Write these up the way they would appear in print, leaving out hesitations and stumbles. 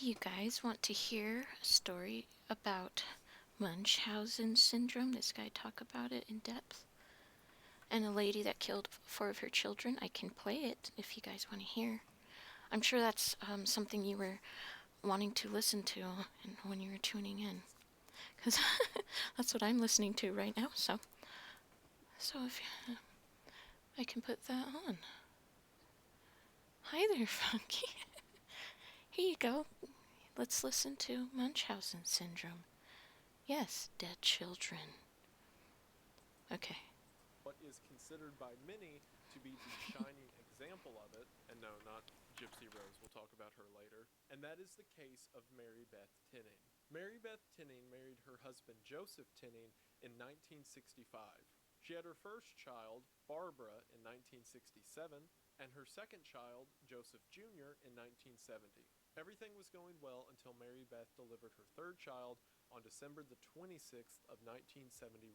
Do you guys want to hear a story about Munchausen syndrome? This guy talked about it in depth. And a lady that killed 4 of her children. I can play it if you guys want to hear. I'm sure that's something you were wanting to listen to when you were tuning in. Because that's what I'm listening to right now. So if I can put that on. Hi there, Funky. Here you go. Let's listen to Munchausen syndrome. Yes, dead children. Okay. What is considered by many to be the shining example of it, and no, not Gypsy Rose, we'll talk about her later, and that is the case of Mary Beth Tinning. Mary Beth Tinning married her husband Joseph Tinning in 1965. She had her first child, Barbara, in 1967, and her second child, Joseph Jr., in 1970. Everything was going well until Mary Beth delivered her third child on December the 26th of 1971.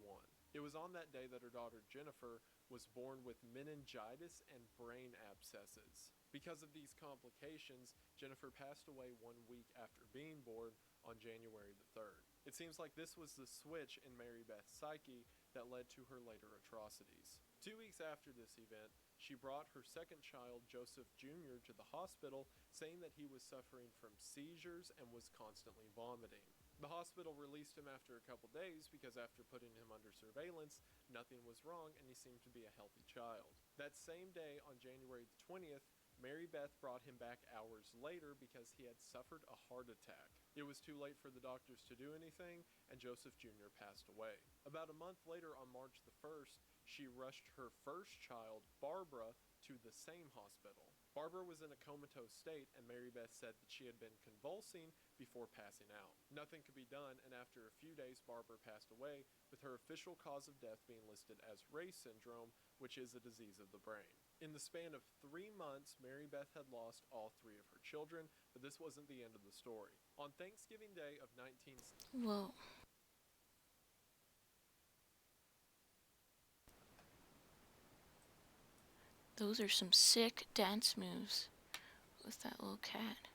It was on that day that her daughter Jennifer was born with meningitis and brain abscesses. Because of these complications, Jennifer passed away 1 week after being born on January the 3rd. It seems like this was the switch in Mary Beth's psyche that led to her later atrocities. 2 weeks after this event, she brought her second child, Joseph Jr., to the hospital, saying that he was suffering from seizures and was constantly vomiting. The hospital released him after a couple days because after putting him under surveillance, nothing was wrong and he seemed to be a healthy child. That same day, on January the 20th, Mary Beth brought him back hours later because he had suffered a heart attack. It was too late for the doctors to do anything, and Joseph Jr. passed away. About a month later, on March the 1st, she rushed her first child, Barbara, to the same hospital. Barbara was in a comatose state, and Mary Beth said that she had been convulsing before passing out. Nothing could be done, and after a few days, Barbara passed away, with her official cause of death being listed as Reye syndrome, which is a disease of the brain. In the span of 3 months, Mary Beth had lost all 3 of her children, but this wasn't the end of the story. On Thanksgiving Day of 19... Whoa. Those are some sick dance moves with that little cat.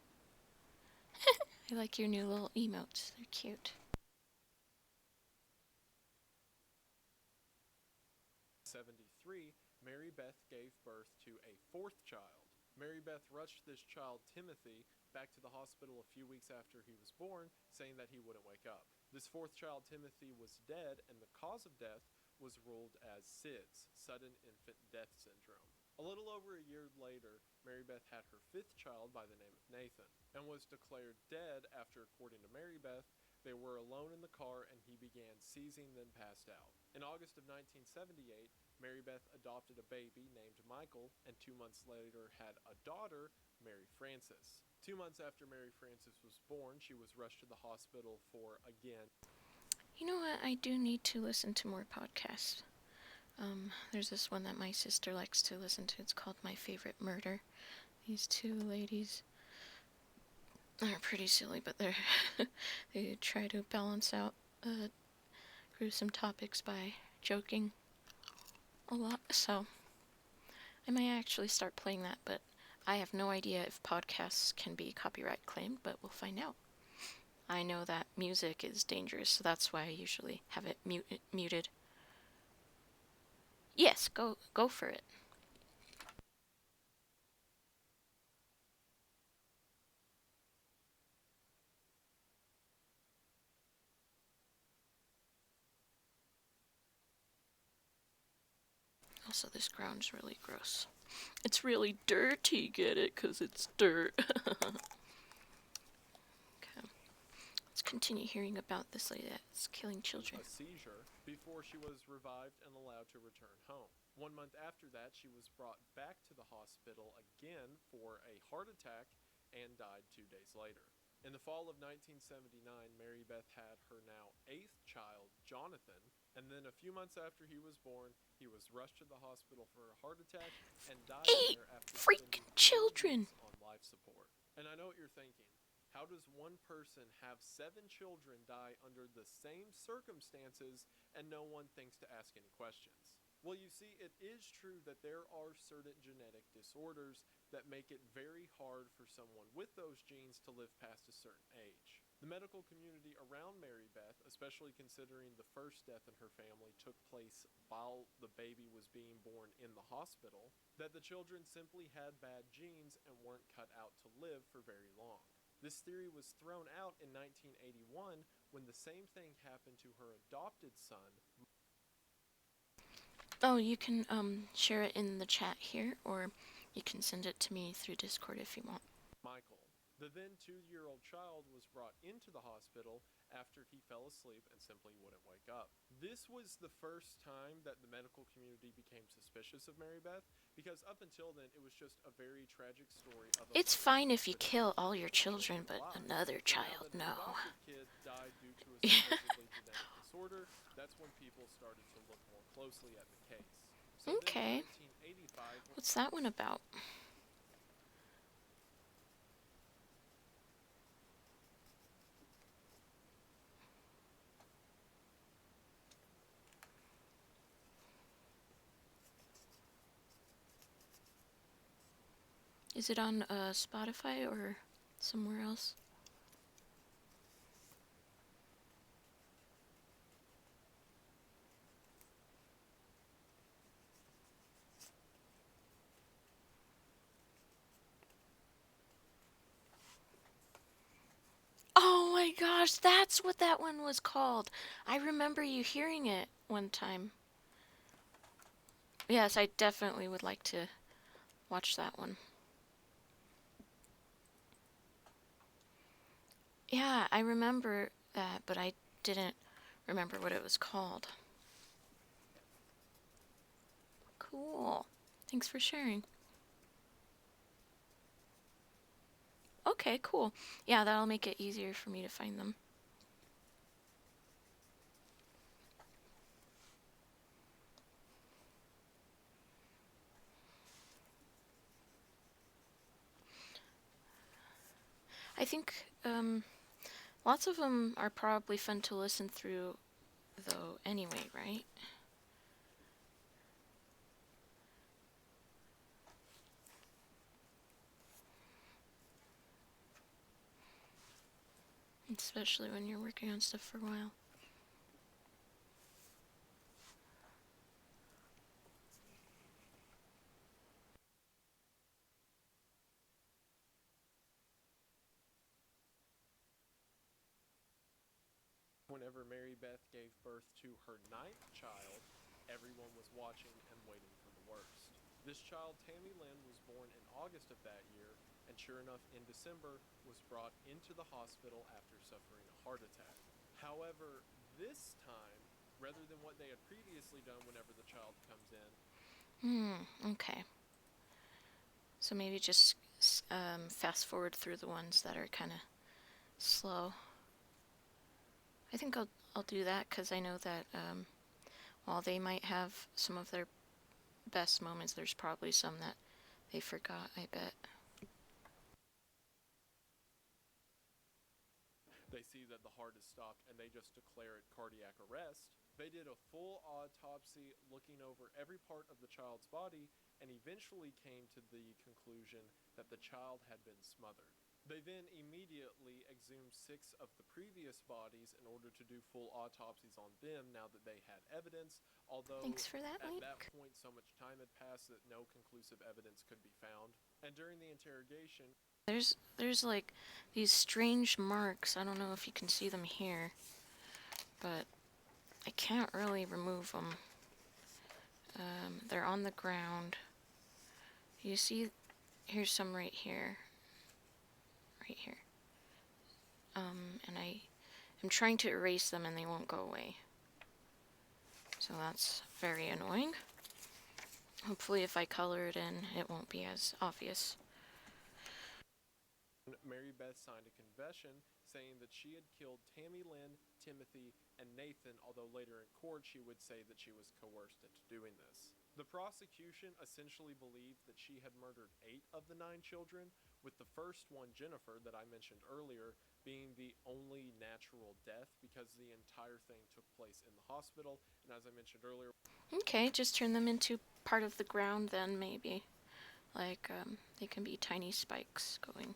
I like your new little emotes. They're cute. 1973, Mary Beth gave birth to a 4th child. Mary Beth rushed this child, Timothy, back to the hospital a few weeks after he was born, saying that he wouldn't wake up. This 4th child, Timothy, was dead, and the cause of death was ruled as SIDS, Sudden Infant Death Syndrome. A little over a year later, Mary Beth had her 5th child by the name of Nathan, and was declared dead after, according to Mary Beth, they were alone in the car and he began seizing, then passed out. In August of 1978, Mary Beth adopted a baby named Michael, and 2 months later had a daughter, Mary Frances. 2 months after Mary Frances was born, she was rushed to the hospital for, again... You know what? I do need to listen to more podcasts. There's this one that my sister likes to listen to. It's called My Favorite Murder. These 2 ladies are pretty silly, but they try to balance out gruesome topics by joking a lot. So I might actually start playing that, but I have no idea if podcasts can be copyright claimed, but we'll find out. I know that music is dangerous, so that's why I usually have it muted. Yes, go for it. Also, this ground's really gross. It's really dirty, get it? 'Cause it's dirt. Okay. Let's continue hearing about this lady that's killing children. A seizure before she was revived and allowed to return home. 1 month after that, she was brought back to the hospital again for a heart attack and died 2 days later. In the fall of 1979, Mary Beth had her now 8th child, Jonathan, and then a few months after he was born, he was rushed to the hospital for a heart attack and died 8 there after freaking spending 4 children! weeks on life support. And I know what you're thinking. How does one person have 7 children die under the same circumstances and no one thinks to ask any questions? Well, you see, it is true that there are certain genetic disorders that make it very hard for someone with those genes to live past a certain age. The medical community around Mary Beth, especially considering the first death in her family took place while the baby was being born in the hospital, that the children simply had bad genes and weren't cut out to live for very long. This theory was thrown out in 1981 when the same thing happened to her adopted son. Oh, you can share it in the chat here, or you can send it to me through Discord if you want. Michael. The then 2-year-old child was brought into the hospital after he fell asleep and simply wouldn't wake up. This was the first time that the medical community became suspicious of Mary Beth, because up until then it was just a very tragic story of a It's mother fine if you with kill all children your that children, lived but alive. another But now child, that an no. adopted kid died due to a supposedly genetic disorder, that's when people started to look more closely at the case. So Okay. then in 1985, What's that one about? Is it on Spotify or somewhere else? Oh my gosh, that's what that one was called. I remember you hearing it one time. Yes, I definitely would like to watch that one. Yeah, I remember that, but I didn't remember what it was called. Cool. Thanks for sharing. Okay, cool. Yeah, that'll make it easier for me to find them. I think lots of them are probably fun to listen through, though, anyway, right? Especially when you're working on stuff for a while. whenever Mary Beth gave birth to her 9th child, everyone was watching and waiting for the worst. This child, Tammy Lynn, was born in August of that year, and sure enough, in December, was brought into the hospital after suffering a heart attack. However, this time, rather than what they had previously done whenever the child comes in, Okay. So maybe just fast forward through the ones that are kind of slow. I think I'll do that because I know that while they might have some of their best moments, there's probably some that they forgot, I bet. they see that the heart is stopped and they just declare it cardiac arrest. They did a full autopsy looking over every part of the child's body and eventually came to the conclusion that the child had been smothered. They then immediately exhumed 6 of the previous bodies in order to do full autopsies on them now that they had evidence, although Thanks for that, at Link. that point so much time had passed that no conclusive evidence could be found. And during the interrogation, There's like these strange marks. I don't know if you can see them here, but I can't really remove them. They're on the ground. You see, here's some right here. Right here. And I'm trying to erase them and they won't go away. So that's very annoying. Hopefully if I color it in, it won't be as obvious. Mary Beth signed a confession saying that she had killed Tammy Lynn, Timothy, and Nathan, although later in court she would say that she was coerced into doing this. The prosecution essentially believed that she had murdered 8 of the 9 children, with the first one, Jennifer, that I mentioned earlier, being the only natural death because the entire thing took place in the hospital, and as I mentioned earlier, Okay, just turn them into part of the ground then, maybe. Like, they can be tiny spikes going.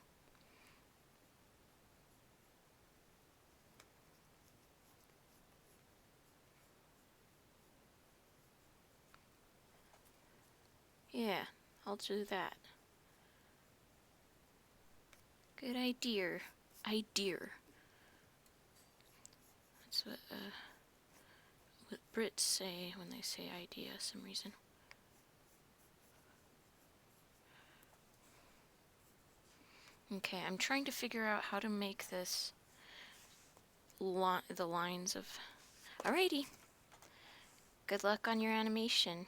Yeah, I'll do that. Good idea. Idea. That's what Brits say when they say idea, some reason. Okay, I'm trying to figure out how to make this the lines of... Alrighty. Good luck on your animation.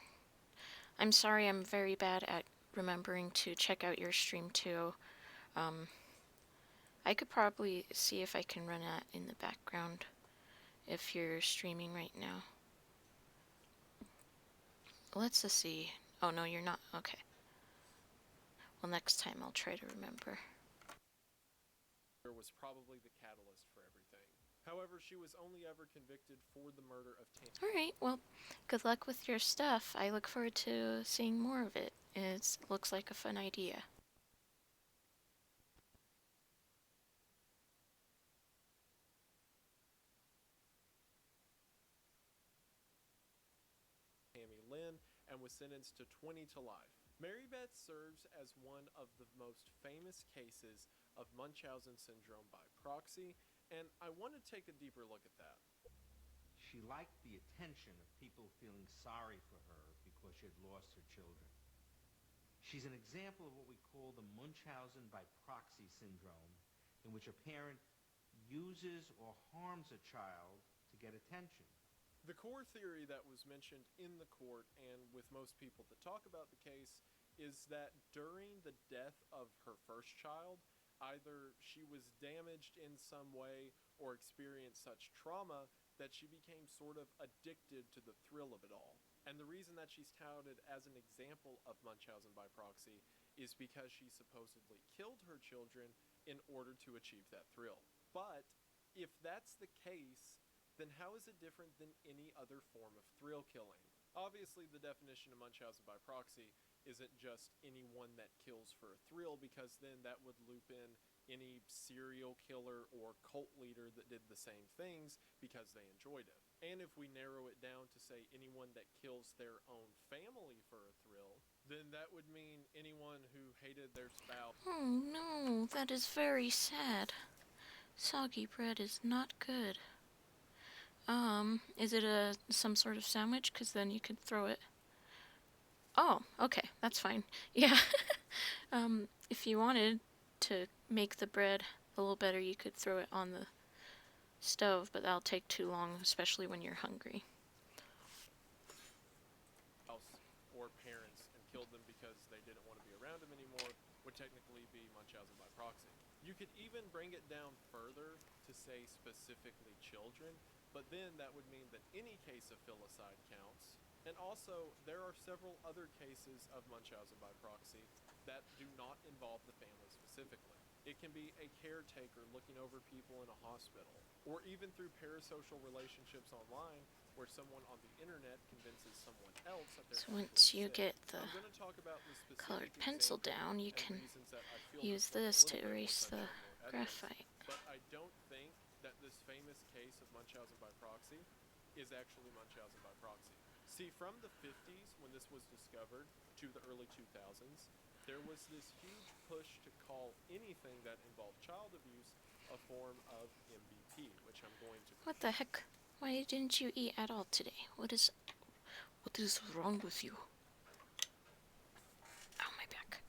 I'm sorry I'm very bad at remembering to check out your stream too. I could probably see if I can run that in the background if you're streaming right now. Let's just see. Oh no, you're not. Okay. Well, next time I'll try to remember. Was probably the catalyst for everything. However, she was only ever convicted for the murder of Tammy. Alright, well, good luck with your stuff. I look forward to seeing more of it. It looks like a fun idea. Tammy Lynn and was sentenced to 20 to life. Mary Beth serves as one of the most famous cases of Munchausen syndrome by proxy, and I want to take a deeper look at that. She liked the attention of people feeling sorry for her because she had lost her children. She's an example of what we call the Munchausen by proxy syndrome, in which a parent uses or harms a child to get attention. The core theory that was mentioned in the court and with most people that talk about the case is that during the death of her first child, either she was damaged in some way or experienced such trauma that she became sort of addicted to the thrill of it all. And the reason that she's touted as an example of Munchausen by proxy is because she supposedly killed her children in order to achieve that thrill. But if that's the case, then how is it different than any other form of thrill killing? Obviously, the definition of Munchausen by proxy isn't just anyone that kills for a thrill, because then that would loop in any serial killer or cult leader that did the same things because they enjoyed it. And if we narrow it down to say anyone that kills their own family for a thrill, then that would mean anyone who hated their spouse. Oh no, that is very sad. Soggy bread is not good. Is it some sort of sandwich? Because then you could throw it. Oh, okay, that's fine. Yeah. If you wanted to make the bread a little better, you could throw it on the stove, but that'll take too long, especially when you're hungry. Or parents and killed them because they didn't want to be around them anymore would technically be Munchausen by proxy. You could even bring it down further to say specifically children, but then that would mean that any case of filicide counts. And also, there are several other cases of Munchausen by proxy that do not involve the family specifically. It can be a caretaker looking over people in a hospital, or even through parasocial relationships online where someone on the internet convinces someone else that they're So once you sick. get the I'm going to talk about the specific colored pencil down, you can use this to erase the graphite. But I don't think that this famous case of Munchausen by proxy is actually Munchausen by proxy. See, from the 50s, when this was discovered, to the early 2000s, there was this huge push to call anything that involved child abuse a form of MBP, which I'm going to... What the heck? Why didn't you eat at all today? What is wrong with you? Ow, my back.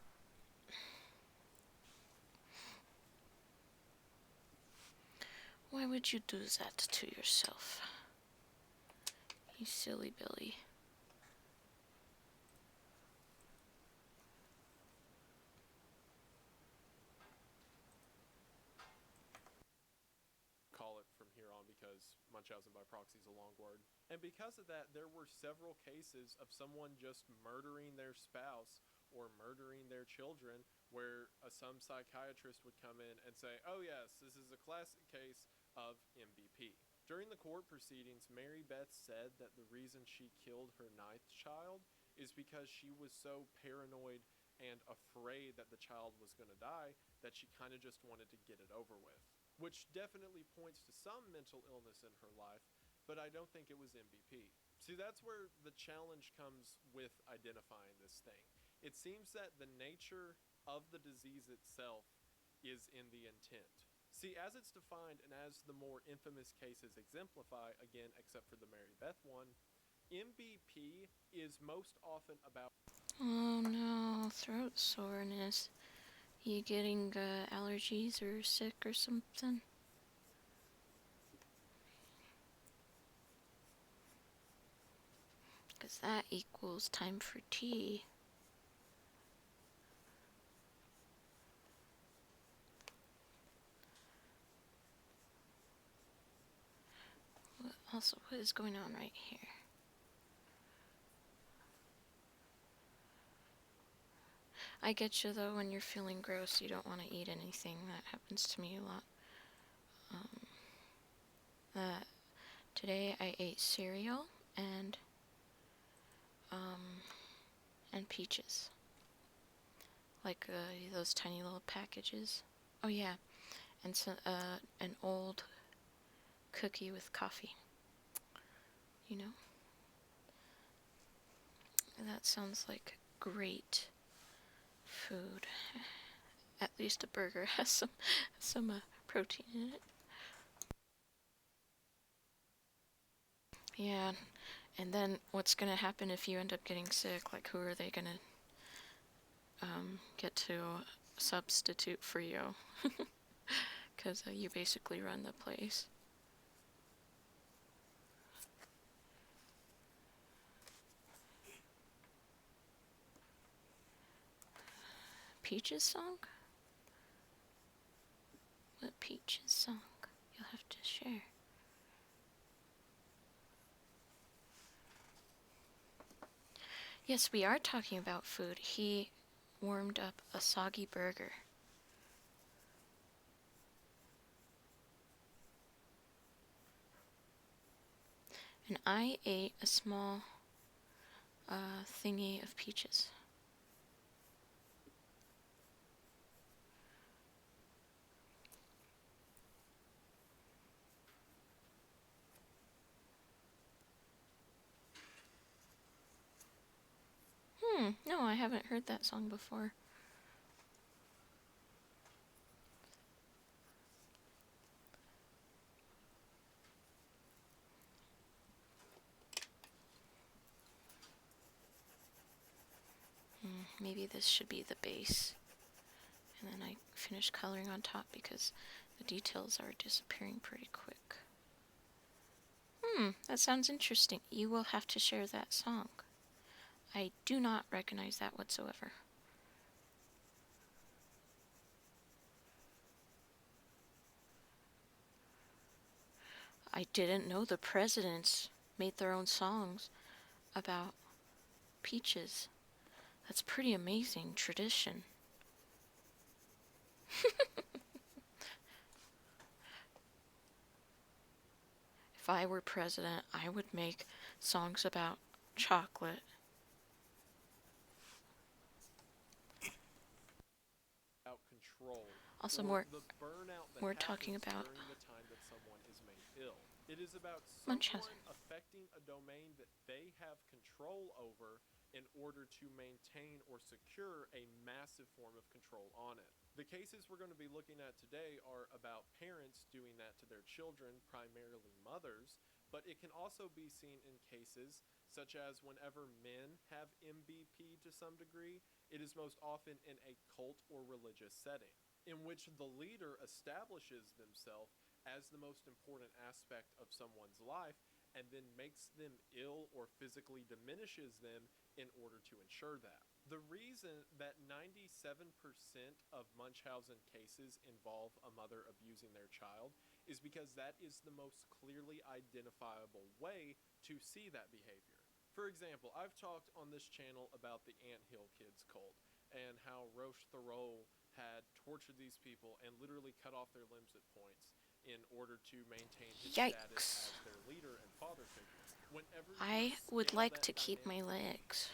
Why would you do that to yourself? You silly Billy. Call it from here on, because Munchausen by proxy is a long word. And because of that, there were several cases of someone just murdering their spouse or murdering their children, where some psychiatrist would come in and say, oh yes, this is a classic case of MBP. During the court proceedings, Mary Beth said that the reason she killed her 9th child is because she was so paranoid and afraid that the child was going to die that she kind of just wanted to get it over with, which definitely points to some mental illness in her life, but I don't think it was MBP. See, that's where the challenge comes with identifying this thing. It seems that the nature of the disease itself is in the intent. See, as it's defined and as the more infamous cases exemplify, again, except for the Mary Beth one, MBP is most often about. Oh no, throat soreness. You getting allergies or sick or something? Because that equals time for tea. Also, what is going on right here? I get you though, when you're feeling gross, you don't want to eat anything. That happens to me a lot. Today I ate cereal and peaches, like those tiny little packages. Oh yeah, and so an old cookie with coffee. You know, that sounds like great food. At least a burger has some protein in it. Yeah, and then what's gonna happen if you end up getting sick? Like, who are they gonna get to substitute for you? Because you basically run the place. Peaches song? What Peaches song? You'll have to share. Yes, we are talking about food. He warmed up a soggy burger. And I ate a small thingy of peaches. No, I haven't heard that song before. Maybe this should be the base. And then I finish coloring on top because the details are disappearing pretty quick. That sounds interesting. You will have to share that song. I do not recognize that whatsoever. I didn't know the presidents made their own songs about peaches. That's pretty amazing tradition. If I were president, I would make songs about chocolate. Out control. Also, or the burnout that we're happens talking about during the time that someone is made ill. It is about Munchausen. someone affecting a domain that they have control over in order to maintain or secure a massive form of control on it. The cases we're going to be looking at today are about parents doing that to their children, primarily mothers, but it can also be seen in cases such as whenever men have MBP to some degree, it is most often in a cult or religious setting, in which the leader establishes themselves as the most important aspect of someone's life and then makes them ill or physically diminishes them in order to ensure that. The reason that 97% of Munchausen cases involve a mother abusing their child is because that is the most clearly identifiable way to see that behavior. For example, I've talked on this channel about the Anthill Kids cult and how Roche Thoreau had tortured these people and literally cut off their limbs at points in order to maintain his status as their leader and father figure. Whenever I would like to keep my legs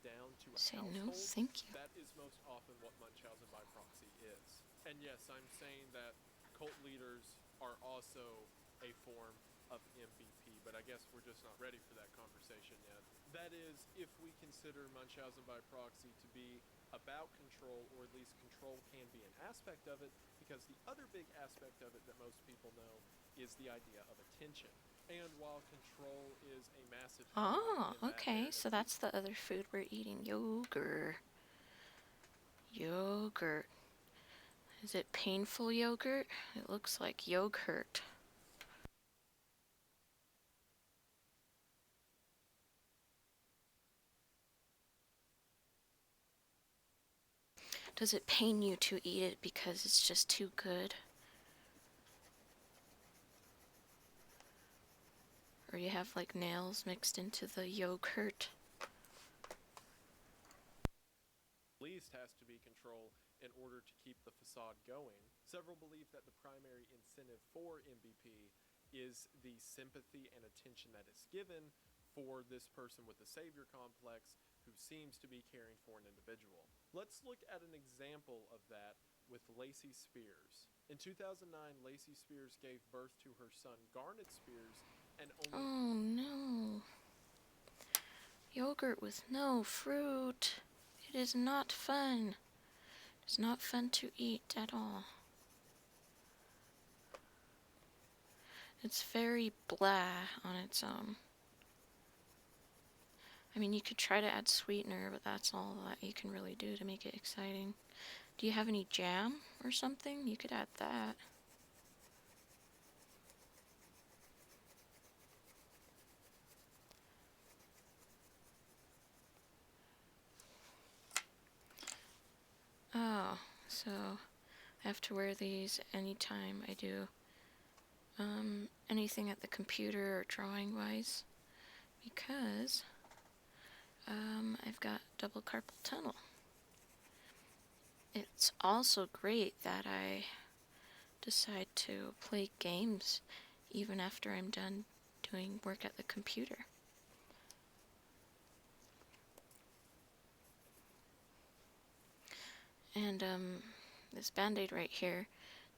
down to a Say no, household, thank you. that is most often what Munchausen by proxy is. And yes, I'm saying that cult leaders are also a form of MVP, but I guess we're just not ready for that conversation yet. That is, if we consider Munchausen by proxy to be about control, or at least control can be an aspect of it, because the other big aspect of it that most people know is the idea of attention. And while control is a massive Oh, in that okay, narrative, so that's the other food we're eating. Yogurt. Yogurt. Is it painful yogurt? It looks like yogurt. Does it pain you to eat it because it's just too good? Or you have like nails mixed into the yogurt? least has to be control in order to keep the facade going. Several believe that the primary incentive for MVP is the sympathy and attention that is given for this person with the savior complex who seems to be caring for an individual. Let's look at an example of that with Lacey Spears. In 2009, Lacey Spears gave birth to her son Garnet Spears, and only Oh no. Yogurt with no fruit. It is not fun. It's not fun to eat at all. It's very blah on its own. I mean, you could try to add sweetener, but that's all that you can really do to make it exciting. Do you have any jam or something? You could add that. Oh, so I have to wear these anytime I do anything at the computer or drawing wise, because I've got double carpal tunnel. It's also great that I decide to play games even after I'm done doing work at the computer. And this band-aid right here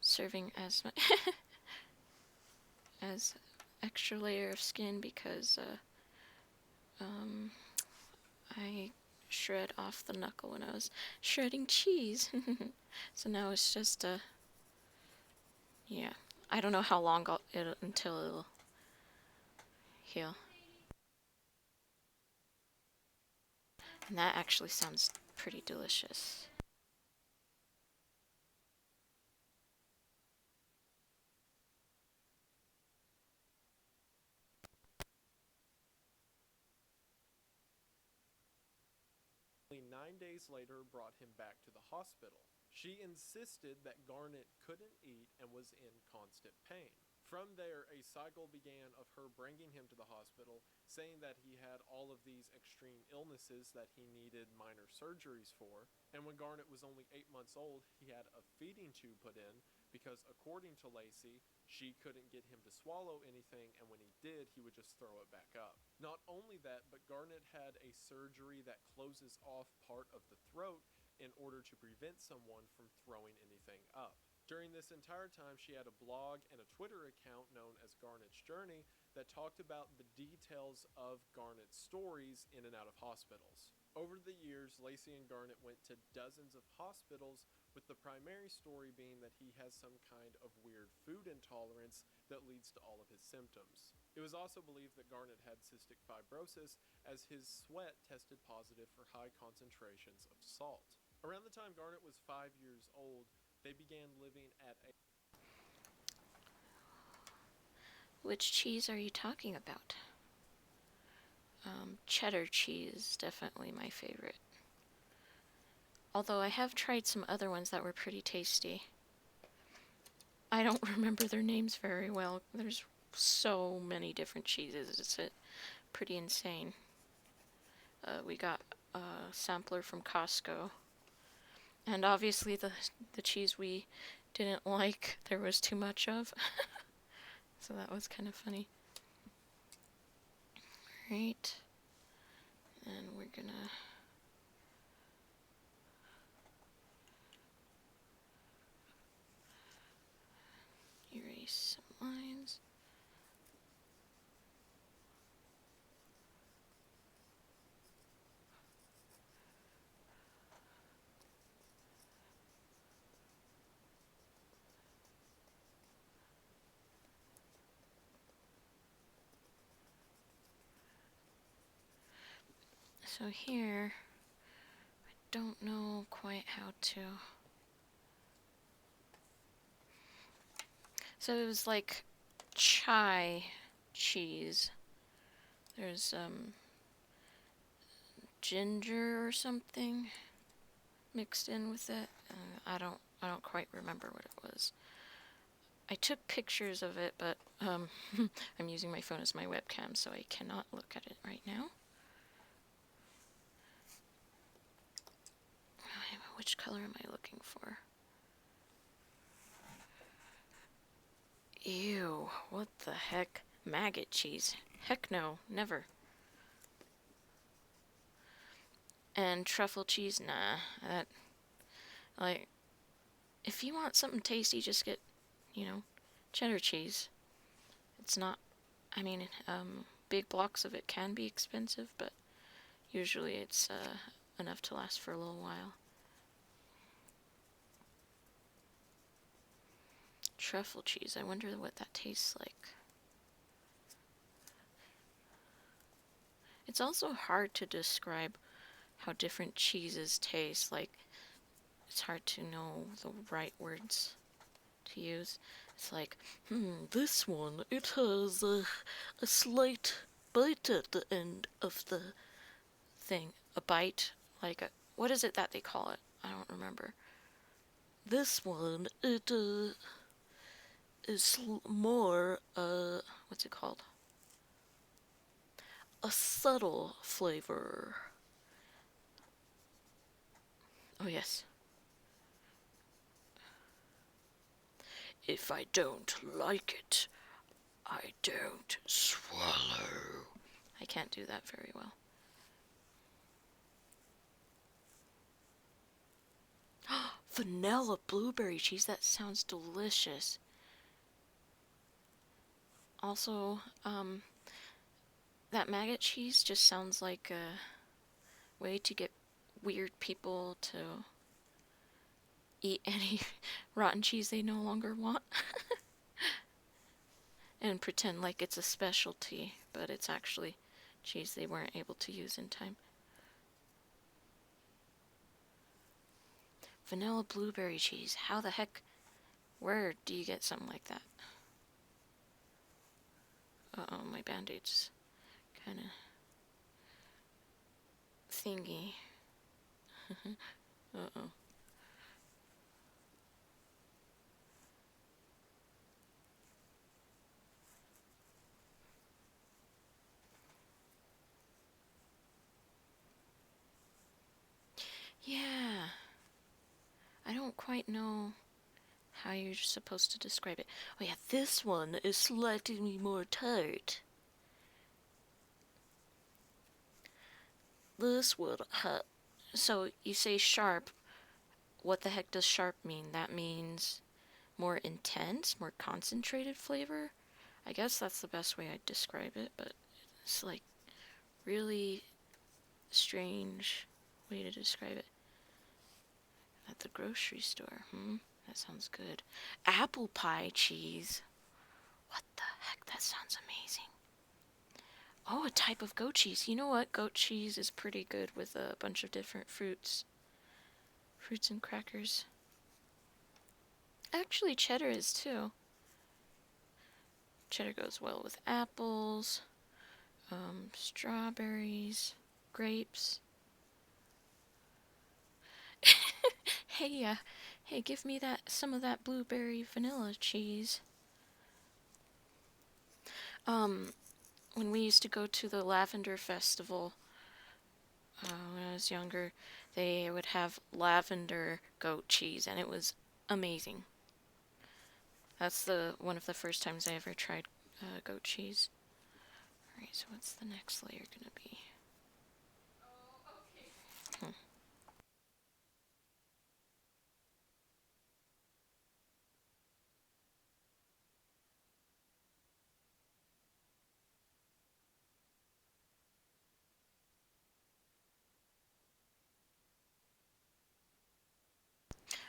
serving as my as extra layer of skin because I shred off the knuckle when I was shredding cheese. So now it's just yeah. I don't know how long until it'll heal. And that actually sounds pretty delicious. only 9 days later brought him back to the hospital. She insisted that Garnet couldn't eat and was in constant pain. From there, a cycle began of her bringing him to the hospital, saying that he had all of these extreme illnesses that he needed minor surgeries for. And when Garnet was only 8 months old, he had a feeding tube put in because, according to Lacey, she couldn't get him to swallow anything, and when he did, he would just throw it back up. Not only that, but Garnet had a surgery that closes off part of the throat in order to prevent someone from throwing anything up. During this entire time, she had a blog and a Twitter account known as Garnet's Journey that talked about the details of Garnet's stories in and out of hospitals. Over the years, Lacey and Garnet went to dozens of hospitals, with the primary story being that he has some kind of weird food intolerance that leads to all of his symptoms. It was also believed that Garnet had cystic fibrosis, as his sweat tested positive for high concentrations of salt. Around the time Garnet was 5 years old, they began living at a Which cheese are you talking about? Cheddar cheese is definitely my favorite. Although I have tried some other ones that were pretty tasty. I don't remember their names very well. There's so many different cheeses. It's pretty insane. We got a sampler from Costco. And obviously the cheese we didn't like, there was too much of. So that was kind of funny. Right. And we're gonna So here, I don't know quite how to. So it was like chai cheese. There's ginger or something mixed in with it. I don't quite remember what it was. I took pictures of it, but I'm using my phone as my webcam, so I cannot look at it right now. Which color am I looking for? Ew, what the heck? Maggot cheese. Heck no, never. And truffle cheese, nah. That, like, if you want something tasty, just get, cheddar cheese. It's not, I mean, big blocks of it can be expensive, but usually it's enough to last for a little while. Truffle cheese, I wonder what that tastes like. It's also hard to describe how different cheeses taste. Like, it's hard to know the right words to use. It's like, this one, it has a slight bite at the end of the thing. A bite? Like, what is it that they call it? I don't remember. This one, it is more, what's it called? A subtle flavor. Oh, yes. If I don't like it, I don't swallow. I can't do that very well. Vanilla blueberry cheese, that sounds delicious. Also, that maggot cheese just sounds like a way to get weird people to eat any rotten cheese they no longer want. And pretend like it's a specialty, but it's actually cheese they weren't able to use in time. Vanilla blueberry cheese. How the heck, where do you get something like that? Uh-oh, my band-aid's kind of thingy. Uh-oh. Yeah. I don't quite know how you're supposed to describe it. Oh yeah, this one is slightly more tart. This one, so you say sharp. What the heck does sharp mean? That means more intense, more concentrated flavor? I guess that's the best way I'd describe it, but it's like really strange way to describe it. At the grocery store, that sounds good. Apple pie cheese. What the heck? That sounds amazing. Oh, a type of goat cheese. You know what? Goat cheese is pretty good with a bunch of different fruits. Fruits and crackers. Actually, cheddar is too. Cheddar goes well with apples, strawberries, grapes. Hey, give me some of that blueberry vanilla cheese. When we used to go to the Lavender Festival, when I was younger, they would have lavender goat cheese, and it was amazing. That's one of the first times I ever tried goat cheese. Alright, so what's the next layer gonna be?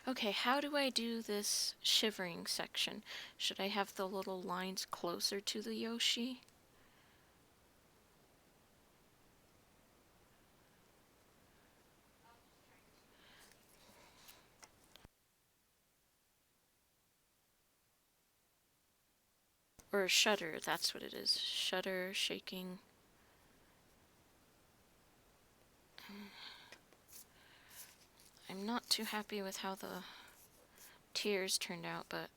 Okay, how do I do this shivering section? Should I have the little lines closer to the Yoshi? Or shutter, that's what it is. Shutter, shaking. I'm not too happy with how the tears turned out, but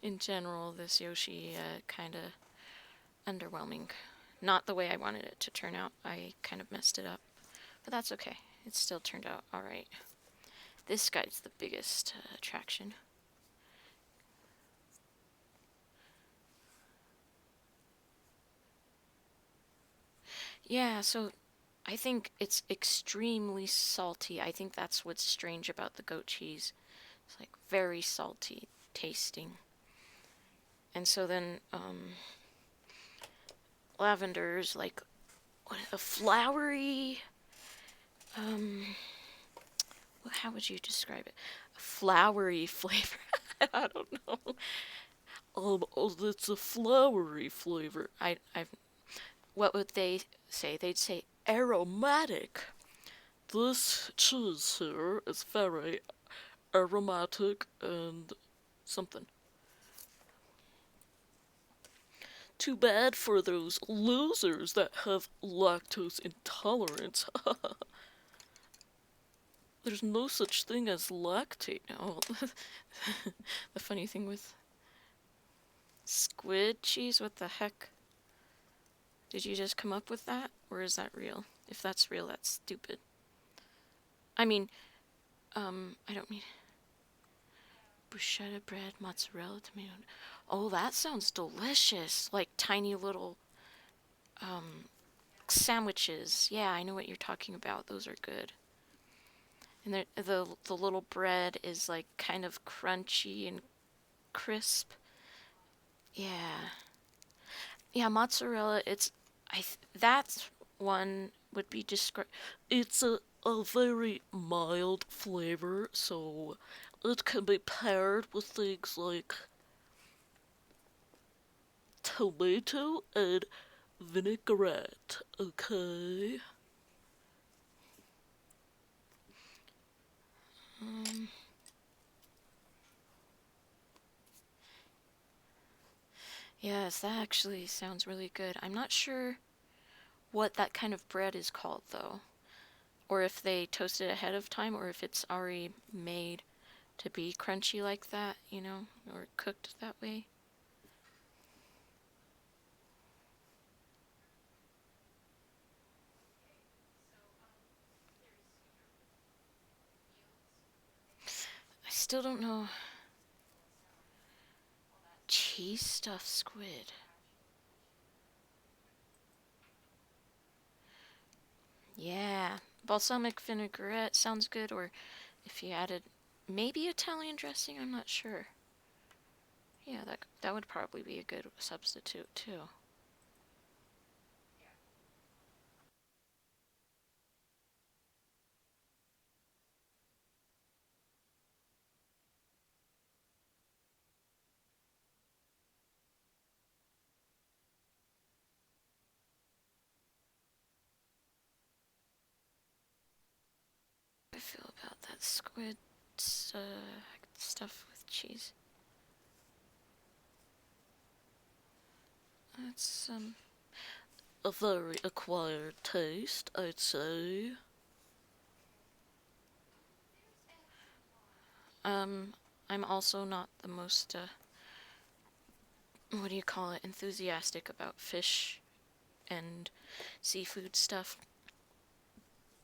in general, this Yoshi kind of underwhelming. Not the way I wanted it to turn out. I kind of messed it up. But that's okay. It still turned out alright. This guy's the biggest attraction. Yeah, so I think it's extremely salty. I think that's what's strange about the goat cheese. It's like very salty tasting. And so then lavender's like a flowery how would you describe it? A flowery flavor. I don't know. It's a flowery flavor. I've what would they say? They'd say aromatic. This cheese here is very aromatic and something. Too bad for those losers that have lactose intolerance. There's no such thing as lactate now. The funny thing with squid cheese, what the heck? Did you just come up with that? Or is that real? If that's real, that's stupid. I mean, I don't mean... bruschetta bread, mozzarella, tomato... Oh, that sounds delicious. Like tiny little, sandwiches. Yeah, I know what you're talking about. Those are good. And the little bread is like kind of crunchy and crisp. Yeah. Yeah, mozzarella, that one would be described. It's a very mild flavor, so it can be paired with things like tomato and vinaigrette, okay? Yes, that actually sounds really good. I'm not sure what that kind of bread is called, though. Or if they toast it ahead of time, or if it's already made to be crunchy like that, or cooked that way. I still don't know. Cheese stuffed squid. Yeah. Balsamic vinaigrette sounds good, or if you added maybe Italian dressing, I'm not sure. Yeah, that would probably be a good substitute, too. I feel about that squid stuff with cheese. That's a very acquired taste, I'd say. I'm also not the most what do you call it, enthusiastic about fish and seafood stuff.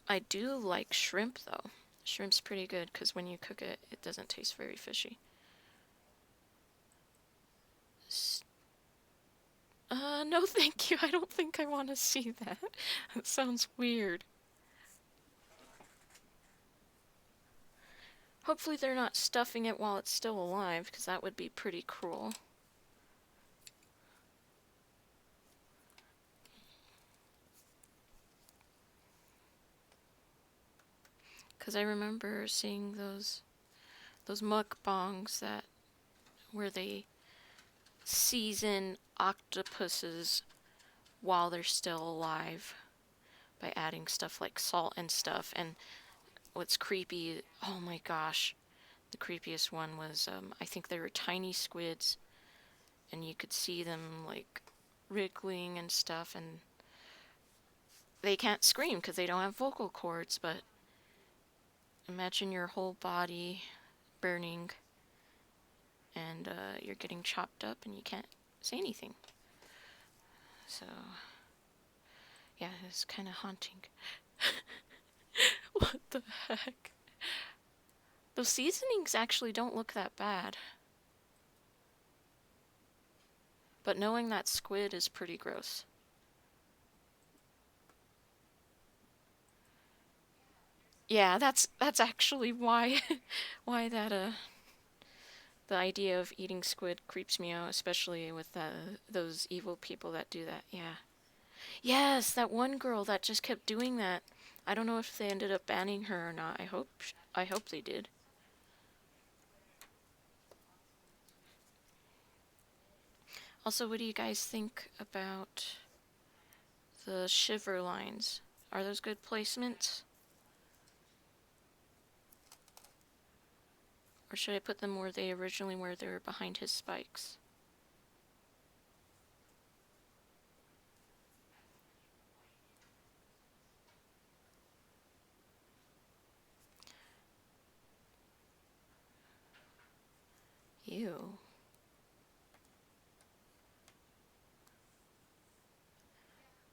I do like shrimp though. Shrimp's pretty good because when you cook it, it doesn't taste very fishy. No thank you. I don't think I want to see that. That sounds weird. Hopefully they're not stuffing it while it's still alive, because that would be pretty cruel. Because I remember seeing those mukbangs where they season octopuses while they're still alive by adding stuff like salt and stuff. And what's creepy, oh my gosh, the creepiest one was I think they were tiny squids, and you could see them like wriggling and stuff, and they can't scream because they don't have vocal cords, but imagine your whole body burning and you're getting chopped up and you can't say anything. So, yeah, it's kind of haunting. What the heck? Those seasonings actually don't look that bad. But knowing that squid is pretty gross. Yeah, that's actually why why that the idea of eating squid creeps me out, especially with those evil people that do that. Yeah. Yes, that one girl that just kept doing that. I don't know if they ended up banning her or not. I hope they did. Also, what do you guys think about the shiver lines? Are those good placements? Or should I put them where they originally were? They were behind his spikes. Ew.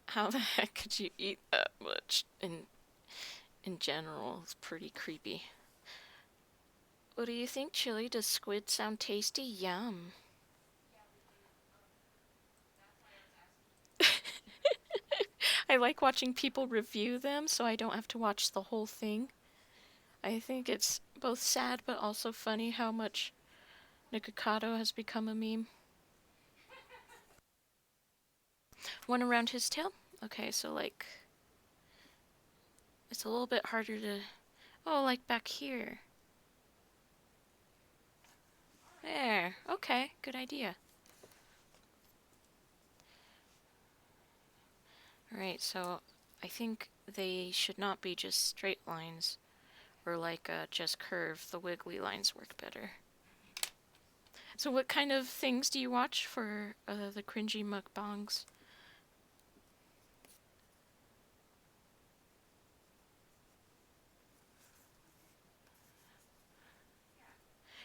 How the heck could you eat that much? In general, it's pretty creepy. What do you think, Chili? Does squid sound tasty? Yum. I like watching people review them so I don't have to watch the whole thing. I think it's both sad but also funny how much Nikocado has become a meme. One around his tail? Okay, so like... It's a little bit harder to... Oh, like back here. There. Okay, good idea. Alright, so I think they should not be just straight lines or like just curve. The wiggly lines work better. So what kind of things do you watch for the cringy mukbangs?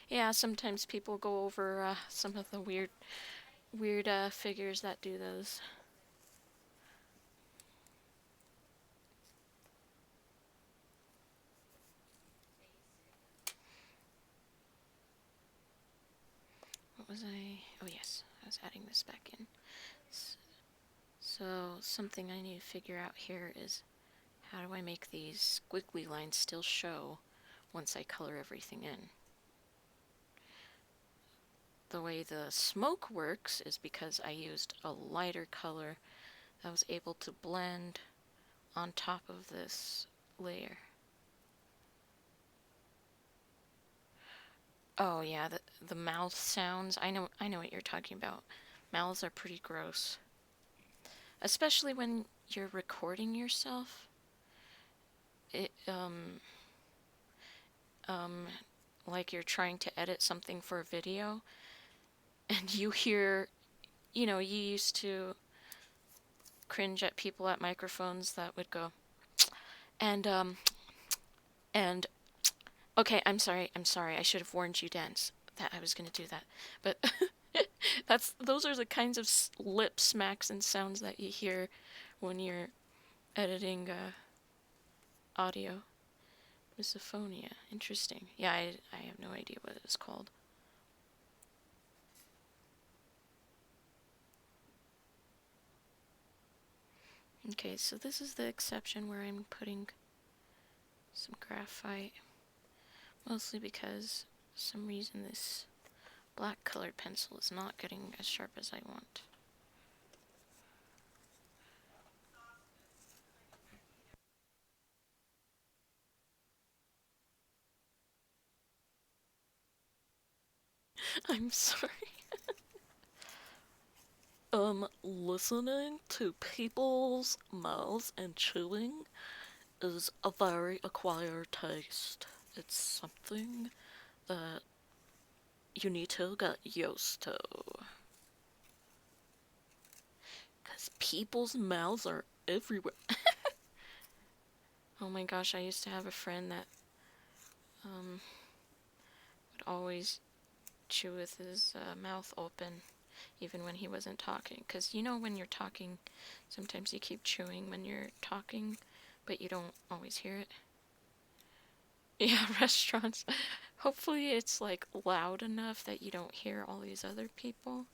Yeah, sometimes people go over some of the weird figures that do those. What was I? Oh yes, I was adding this back in. So something I need to figure out here is how do I make these squiggly lines still show once I color everything in? The way the smoke works is because I used a lighter color that was able to blend on top of this layer. Oh yeah, the mouth sounds. I know what you're talking about. Mouths are pretty gross. Especially when you're recording yourself. It like you're trying to edit something for a video and you hear, you used to cringe at people at microphones that would go and and okay, I'm sorry, I should have warned you, Dance, that I was gonna do that. But those are the kinds of lip smacks and sounds that you hear when you're editing audio. Misophonia. Interesting. Yeah, I have no idea what it's called. Okay, so this is the exception where I'm putting some graphite. Mostly because for some reason this black colored pencil is not getting as sharp as I want. I'm sorry. Listening to people's mouths and chewing is a very acquired taste. It's something that you need to get used to. people's mouths are everywhere. Oh my gosh, I used to have a friend that would always chew with his mouth open, even when he wasn't talking. Because you know when you're talking, sometimes you keep chewing when you're talking, but you don't always hear it. Yeah, restaurants. Hopefully it's like loud enough that you don't hear all these other people.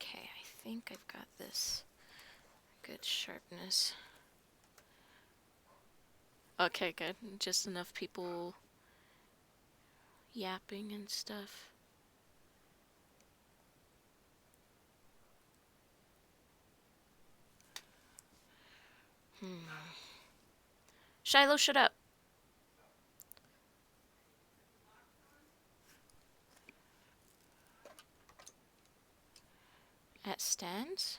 Okay, I think I've got this good sharpness. Okay, good. Just enough people yapping and stuff. Shiloh, shut up. At stands?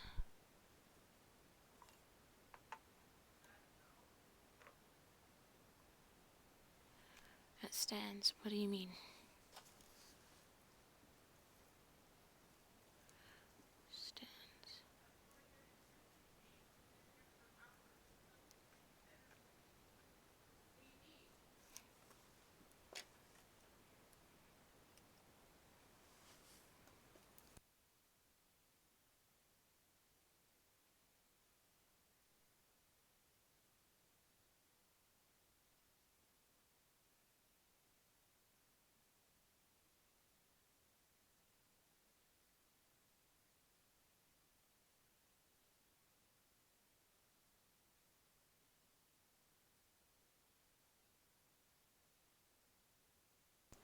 At stands? What do you mean? Stands.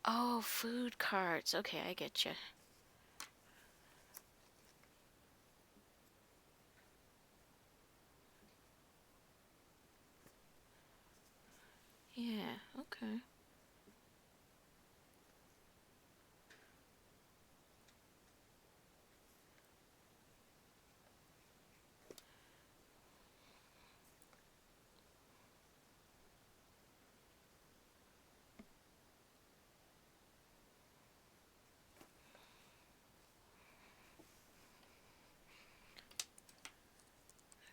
Oh, food carts. Okay, I get you. Yeah, okay.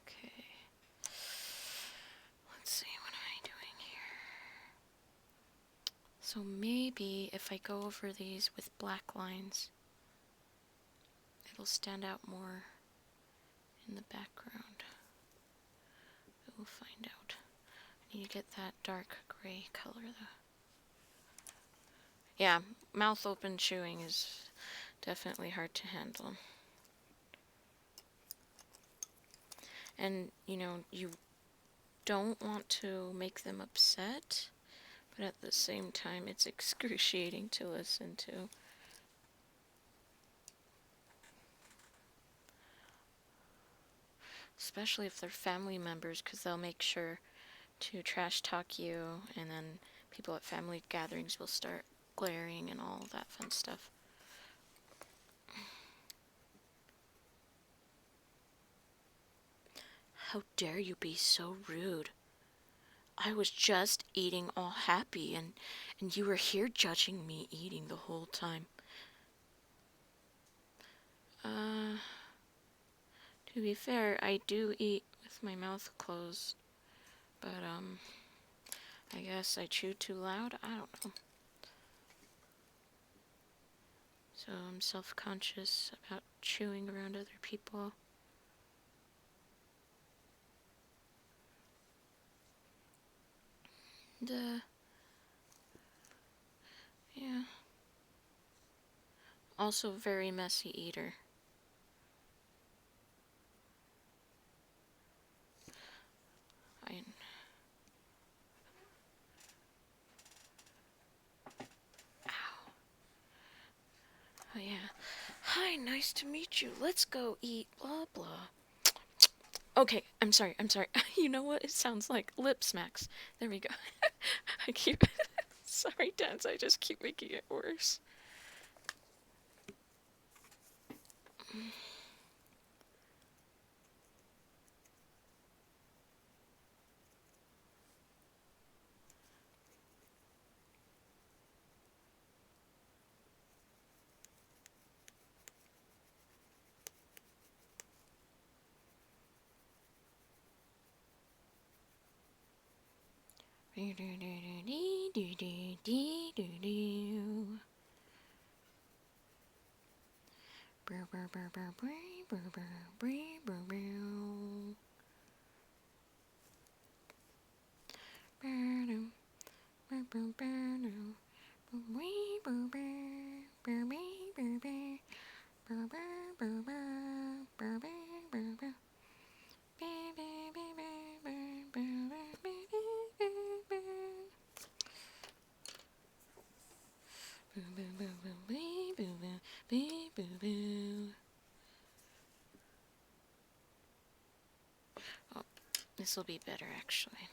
Okay. Let's see, what am I doing here? So maybe if I go over these with black lines, it'll stand out more in the background. But we'll find out. I need to get that dark gray color though. Yeah, mouth open chewing is definitely hard to handle. And, you know, you don't want to make them upset, but at the same time, it's excruciating to listen to. Especially if they're family members, because they'll make sure to trash talk you, and then people at family gatherings will start glaring and all that fun stuff. How dare you be so rude? I was just eating all happy, and you were here judging me eating the whole time. To be fair, I do eat with my mouth closed, but, I guess I chew too loud? I don't know. So I'm self-conscious about chewing around other people. And, yeah. Also very messy eater. Ow. Oh yeah. Hi, nice to meet you. Let's go eat blah blah. Okay, I'm sorry. I'm sorry. You know what? It sounds like lip smacks. There we go. I keep. Sorry, Dance. I just keep making it worse. Oh, this will be better actually.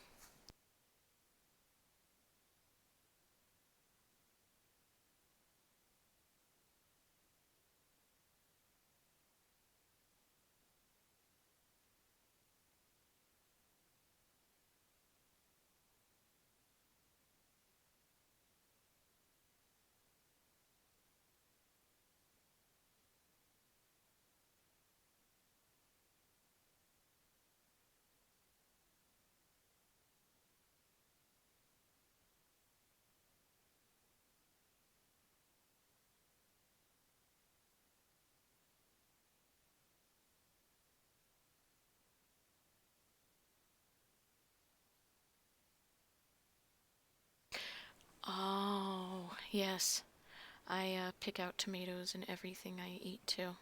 Oh, yes. I pick out tomatoes in everything I eat too.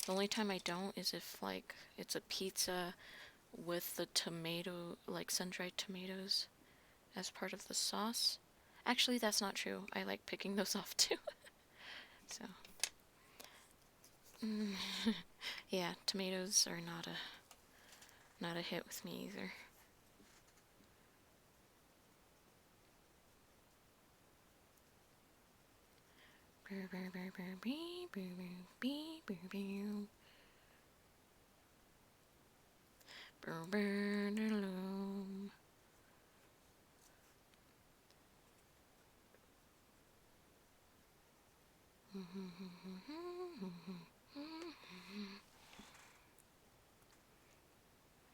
The only time I don't is if like it's a pizza with the tomato, like sun-dried tomatoes as part of the sauce. Actually, that's not true. I like picking those off too. So, yeah, tomatoes are not a hit with me either.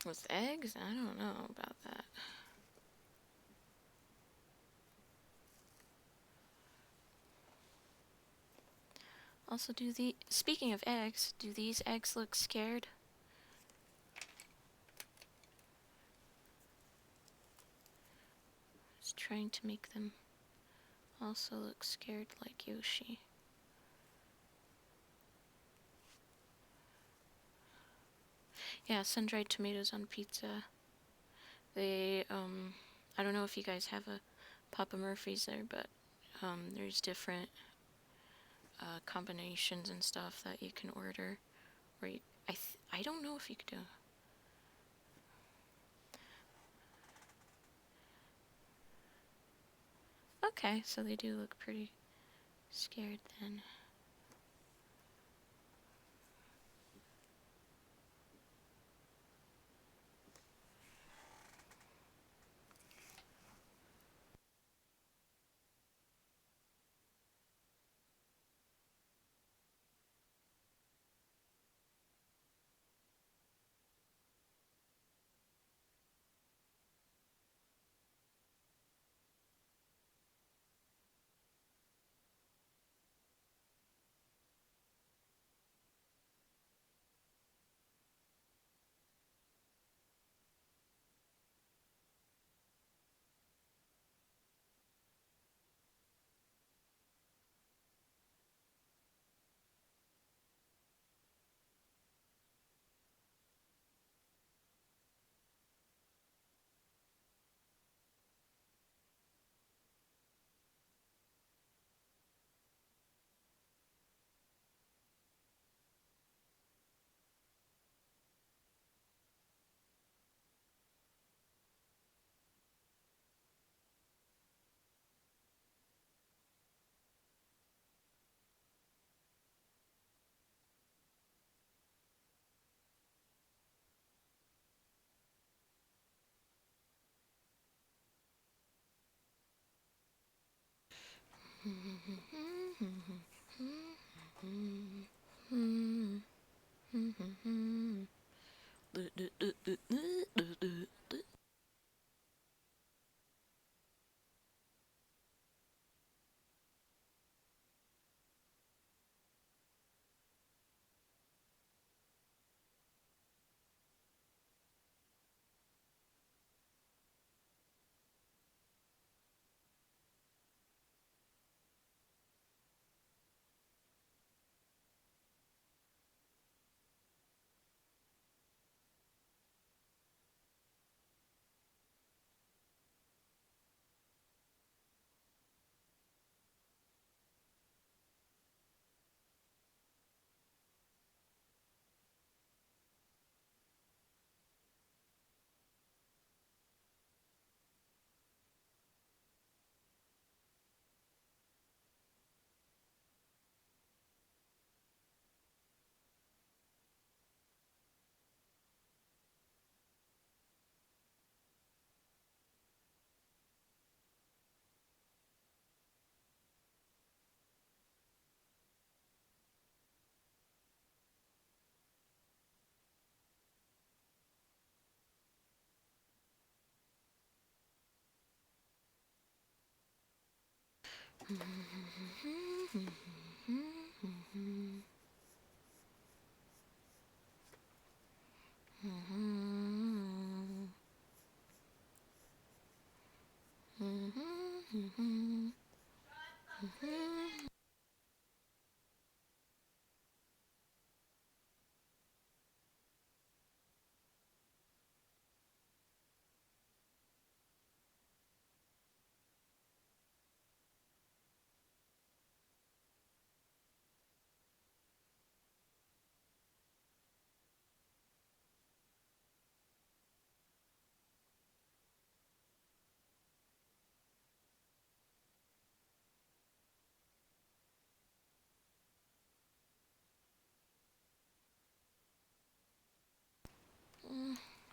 With eggs? I don't know about that. Also, speaking of eggs, do these eggs look scared? Just trying to make them also look scared like Yoshi. Yeah, sun-dried tomatoes on pizza. They, I don't know if you guys have a Papa Murphy's there, but there's different combinations and stuff that you can order. Or I don't know if you could do. Okay, so they do look pretty scared then.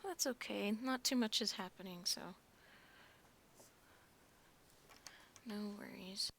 That's okay. Not too much is happening, so no worries.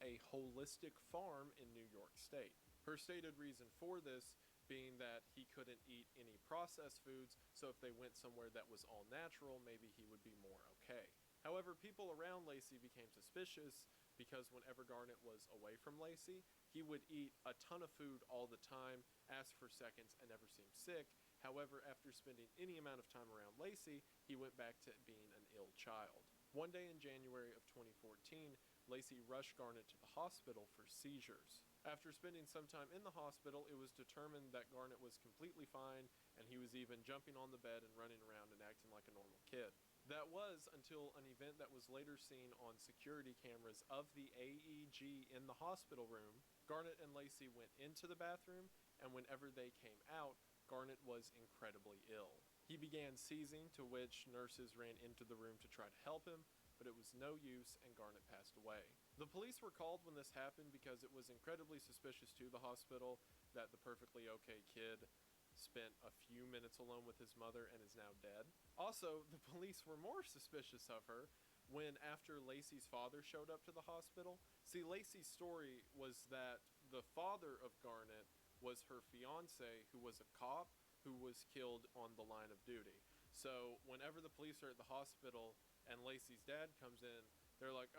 A holistic farm in New York State. Her stated reason for this being that he couldn't eat any processed foods, so if they went somewhere that was all natural, maybe he would be more okay. However, people around Lacey became suspicious because whenever Garnet was away from Lacey, he would eat a ton of food all the time, ask for seconds, and never seem sick. However, after spending any amount of time around Lacey, he went back to being an ill child. One day in January of 2014, Lacey rushed Garnet to the hospital for seizures. After spending some time in the hospital, it was determined that Garnet was completely fine, and he was even jumping on the bed and running around and acting like a normal kid. That was until an event that was later seen on security cameras of the AEG in the hospital room. Garnet and Lacey went into the bathroom, and whenever they came out, Garnet was incredibly ill. He began seizing, to which nurses ran into the room to try to help him, but it was no use, and Garnet passed away. The police were called when this happened because it was incredibly suspicious to the hospital that the perfectly okay kid spent a few minutes alone with his mother and is now dead. Also, the police were more suspicious of her when, after Lacey's father showed up to the hospital. See, Lacey's story was that the father of Garnet was her fiance, who was a cop who was killed on the line of duty. So whenever the police are at the hospital and Lacey's dad comes in, they're like,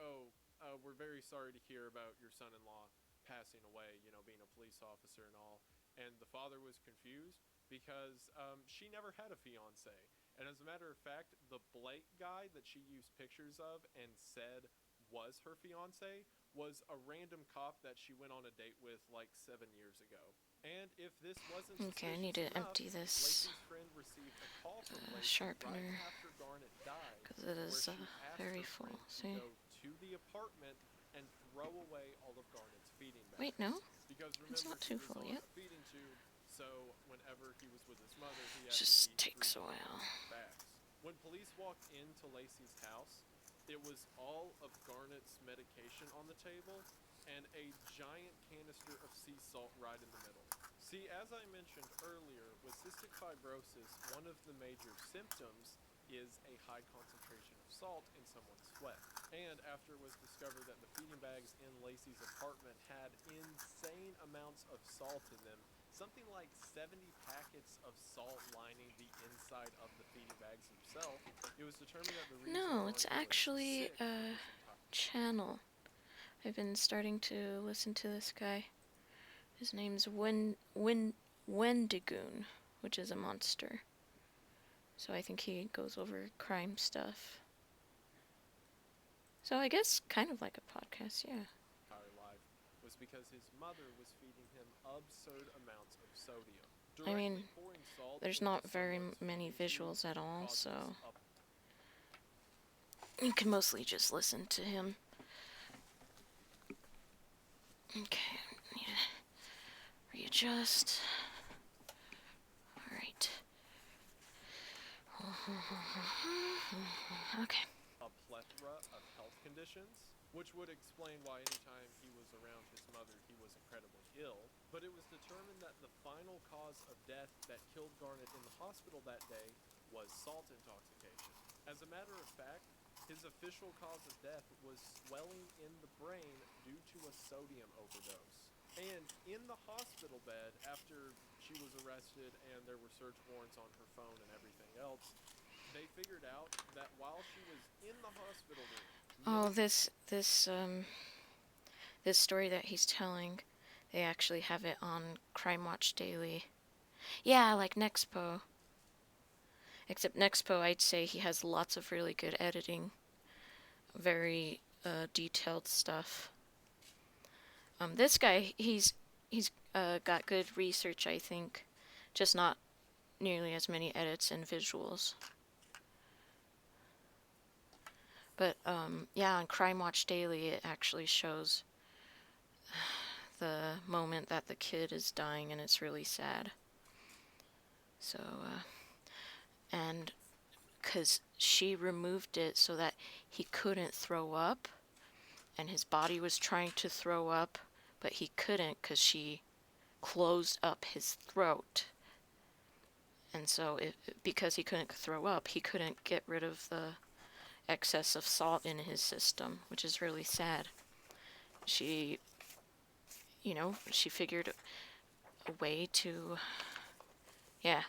we're very sorry to hear about your son-in-law passing away, being a police officer and all. And the father was confused because she never had a fiance. And as a matter of fact, the Blake guy that she used pictures of and said was her fiance was a random cop that she went on a date with like 7 years ago. And if this wasn't Okay, I need to enough, empty this Lacey's friend received a call from Lacey sharpener, right after Garnet died, because it is where she asked very her full. friend See? to go to the apartment and throw away all of Garnet's feeding bags. Wait, no? Because It's remember, not he too was full on yet. a feeding tube, so whenever he was with his mother, he had Just to eat takes a food while. in bags. When police walked into Lacey's house, it was all of Garnet's medication on the table and a giant canister of sea salt right in the middle. See, as I mentioned earlier, with cystic fibrosis, one of the major symptoms is a high concentration of salt in someone's sweat. And after it was discovered that the feeding bags in Lacey's apartment had insane amounts of salt in them, something like 70 packets of salt lining the inside of the feeding bags themselves, it was determined that the reason No, it's Garnet was actually sick a channel. I've been starting to listen to this guy. His name's Wendigoon, which is a monster. So I think he goes over crime stuff. So I guess kind of like a podcast, yeah. entire life was because his mother was feeding him absurd amounts of sodium. I mean, Directly pouring salt there's into not very someone's many feeding tube visuals at all, causes so a you can mostly just listen to him. Okay, yeah. Readjust. Alright. Okay. a plethora of health conditions, which would explain why anytime he was around his mother, he was incredibly ill. But it was determined that the final cause of death that killed Garnet in the hospital that day was salt intoxication. As a matter of fact, his official cause of death was swelling in the brain due to a sodium overdose. And in the hospital bed, after she was arrested and there were search warrants on her phone and everything else, they figured out that while she was in the hospital room, Oh, this story that he's telling, they actually have it on Crime Watch Daily. Yeah, like Nexpo. Except Nexpo, I'd say he has lots of really good editing, very detailed stuff. This guy, he's got good research, I think, just not nearly as many edits and visuals. But yeah, on Crime Watch Daily, it actually shows the moment that the kid is dying, and it's really sad. So, and because she removed it so that he couldn't throw up, and his body was trying to throw up, but he couldn't because she closed up his throat. And so, because he couldn't throw up, he couldn't get rid of the excess of salt in his system, which is really sad. She, she figured a way to, yeah.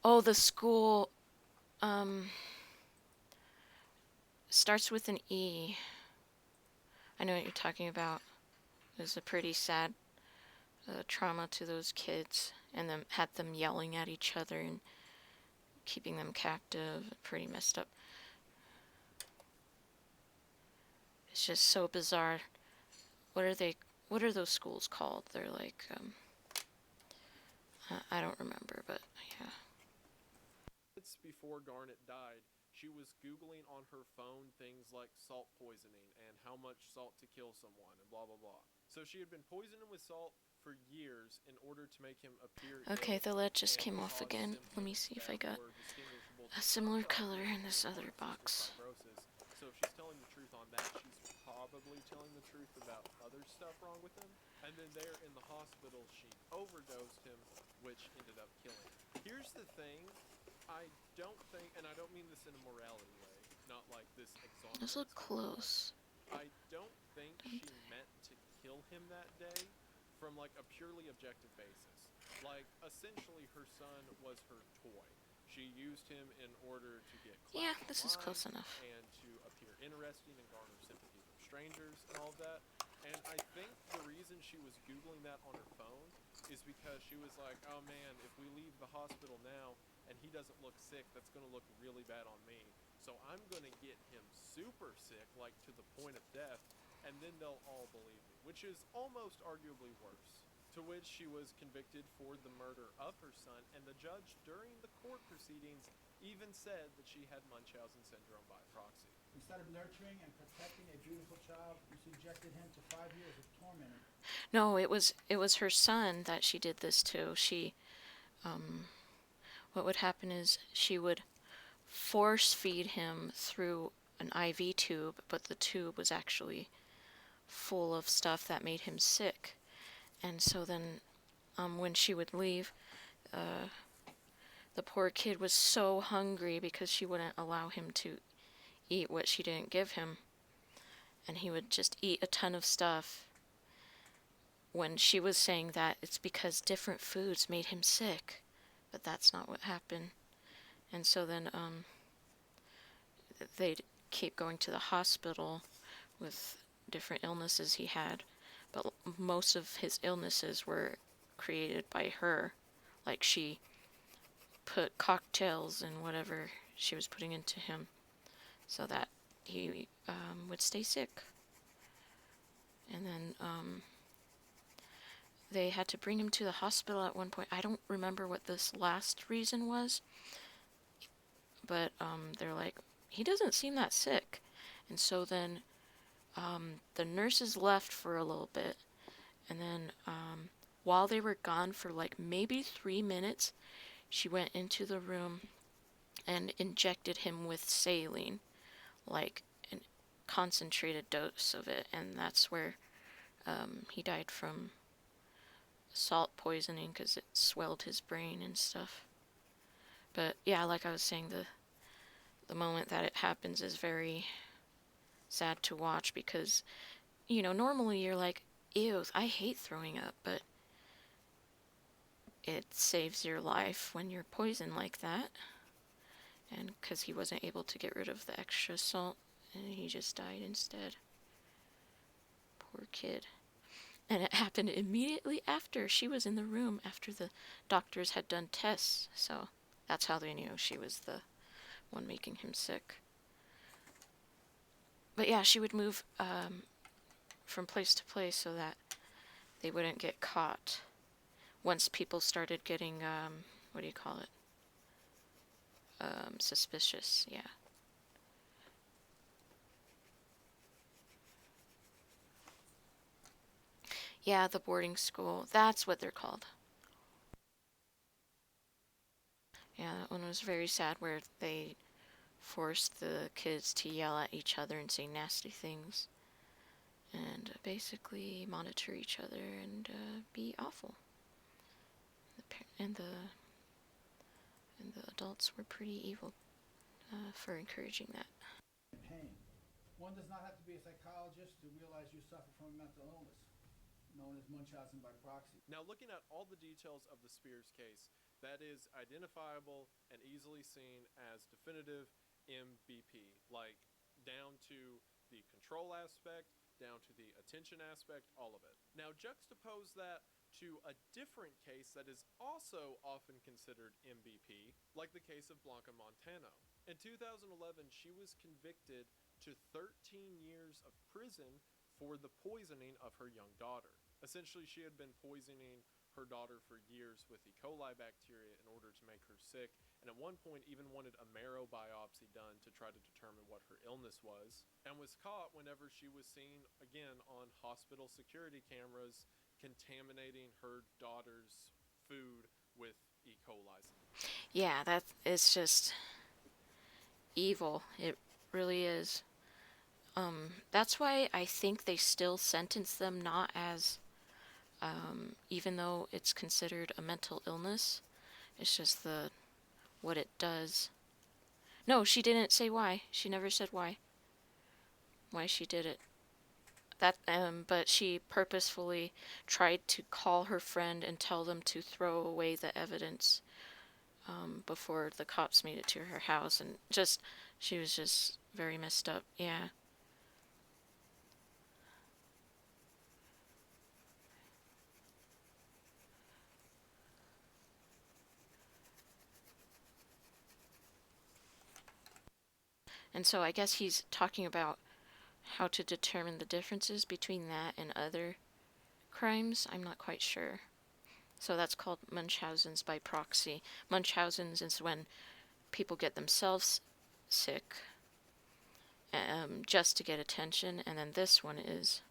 Oh, the school, starts with an E. I know what you're talking about. It was a pretty sad trauma to those kids, and then had them yelling at each other and keeping them captive. Pretty messed up. It's just so bizarre. What are those schools called? They're like, I don't remember, but yeah. Minutes before Garnet died, she was Googling on her phone things like salt poisoning and how much salt to kill someone and blah blah blah. So she had been poisoning with salt for years in order to make him appear Okay, ill the lead just and came off cause again. Let me symptoms see if I that got were distinguishable a to similar other color in this cystic other box. fibrosis. So if she's telling the truth on that, she's probably telling the truth about other stuff wrong with him. And then there in the hospital, she overdosed him, which ended up killing him. Here's the thing. I don't think, and I don't mean this in a morality way, not like this exonerates. Those look close. I don't think she meant to kill him that day from like a purely objective basis. Like essentially her son was her toy. She used him in order to get clout Yeah, this is online close enough. and to appear interesting and garner sympathy from strangers and all that. And I think the reason she was Googling that on her phone is because she was like, oh man, if we leave the hospital now and he doesn't look sick, that's going to look really bad on me. So I'm going to get him super sick, like to the point of death, and then they'll all believe me, which is almost arguably worse. To which she was convicted for the murder of her son, and the judge during the court proceedings even said that she had Munchausen syndrome by proxy. Instead of nurturing and protecting a beautiful child, you subjected him to 5 years of torment. No, it was her son that she did this to. She, what would happen is she would force feed him through an IV tube, but the tube was actually full of stuff that made him sick. And so then, when she would leave, the poor kid was so hungry because she wouldn't allow him to eat what she didn't give him. And he would just eat a ton of stuff. When she was saying that it's because different foods made him sick. But that's not what happened. And so then, they'd keep going to the hospital with different illnesses he had. But most of his illnesses were created by her. Like she put cocktails in whatever she was putting into him so that he would stay sick. And then they had to bring him to the hospital at one point. I don't remember what this last reason was, but they're like, he doesn't seem that sick. And so then the nurses left for a little bit, and then while they were gone for like maybe 3 minutes, she went into the room and injected him with saline, like a concentrated dose of it, and that's where he died from salt poisoning because it swelled his brain and stuff. But yeah, like I was saying, the moment that it happens is very sad to watch because, normally you're like, ew, I hate throwing up, but it saves your life when you're poisoned like that. and because he wasn't able to get rid of the extra salt, and he just died instead. Poor kid. And it happened immediately after she was in the room after the doctors had done tests, so that's how they knew she was the one making him sick. But yeah, she would move from place to place so that they wouldn't get caught. Once people started getting, what do you call it? Suspicious, yeah. Yeah, the boarding school. That's what they're called. Yeah, that one was very sad where they forced the kids to yell at each other and say nasty things. And basically monitor each other and be awful. And the adults were pretty evil for encouraging that. Pain. One does not have to be a psychologist to realize you suffer from a mental illness, known as Munchausen by proxy. Now, looking at all the details of the Spears case, that is identifiable and easily seen as definitive MBP, like down to the control aspect, down to the attention aspect, all of it. Now, juxtapose that to a different case that is also often considered MBP, like the case of Blanca Montano. In 2011, she was convicted to 13 years of prison for the poisoning of her young daughter. Essentially, she had been poisoning her daughter for years with E. coli bacteria in order to make her sick, and at one point even wanted a marrow biopsy done to try to determine what her illness was, and was caught whenever she was seen, again, on hospital security cameras contaminating her daughter's food with E. coli. Yeah, that is just evil. It really is. That's why I think they still sentence them not as, even though it's considered a mental illness, it's just what it does. No, she didn't say why. She never said why she did it. But she purposefully tried to call her friend and tell them to throw away the evidence before the cops made it to her house, and she was just very messed up. Yeah. And so I guess he's talking about how to determine the differences between that and other crimes. I'm not quite sure. So that's called Munchausen's by proxy. Munchausen's is when people get themselves sick just to get attention, and then this one is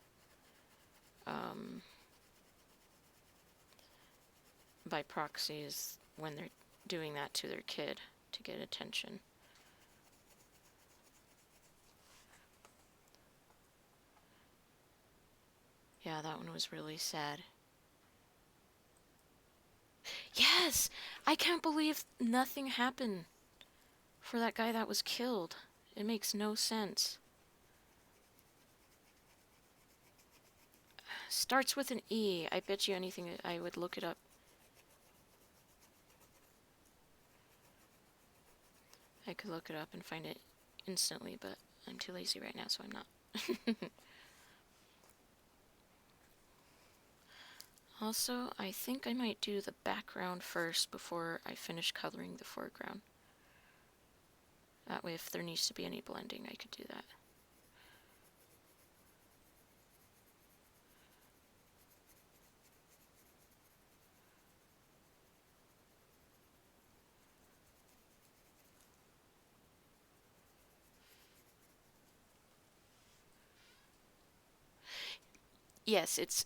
by proxy is when they're doing that to their kid to get attention. Yeah, that one was really sad. Yes! I can't believe nothing happened for that guy that was killed. It makes no sense. Starts with an E. I bet you anything I would look it up. I could look it up and find it instantly, but I'm too lazy right now, so I'm not. Also, I think I might do the background first before I finish coloring the foreground. That way, if there needs to be any blending, I could do that. Yes, it's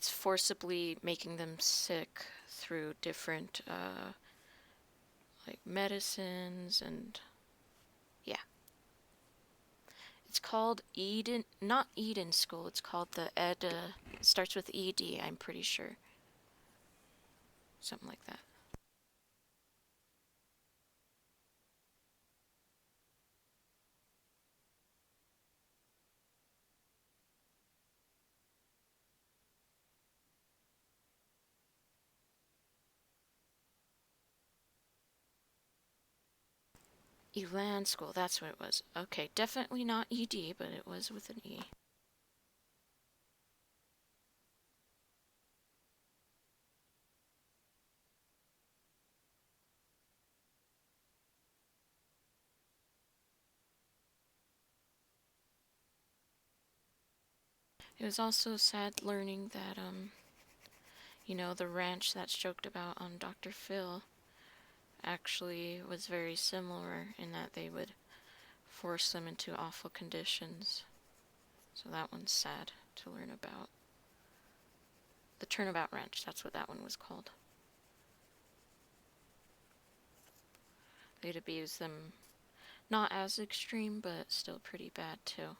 forcibly making them sick through different like medicines, and yeah. It's called Eden, not Eden School. It's called the starts with ED, I'm pretty sure. Something like that. Elan School, that's what it was. Okay, definitely not ED, but it was with an E. It was also sad learning that, the ranch that's joked about on Dr. Phil actually was very similar in that they would force them into awful conditions. So that one's sad to learn about. The Turnabout Ranch, that's what that one was called. They'd abuse them, not as extreme, but still pretty bad too.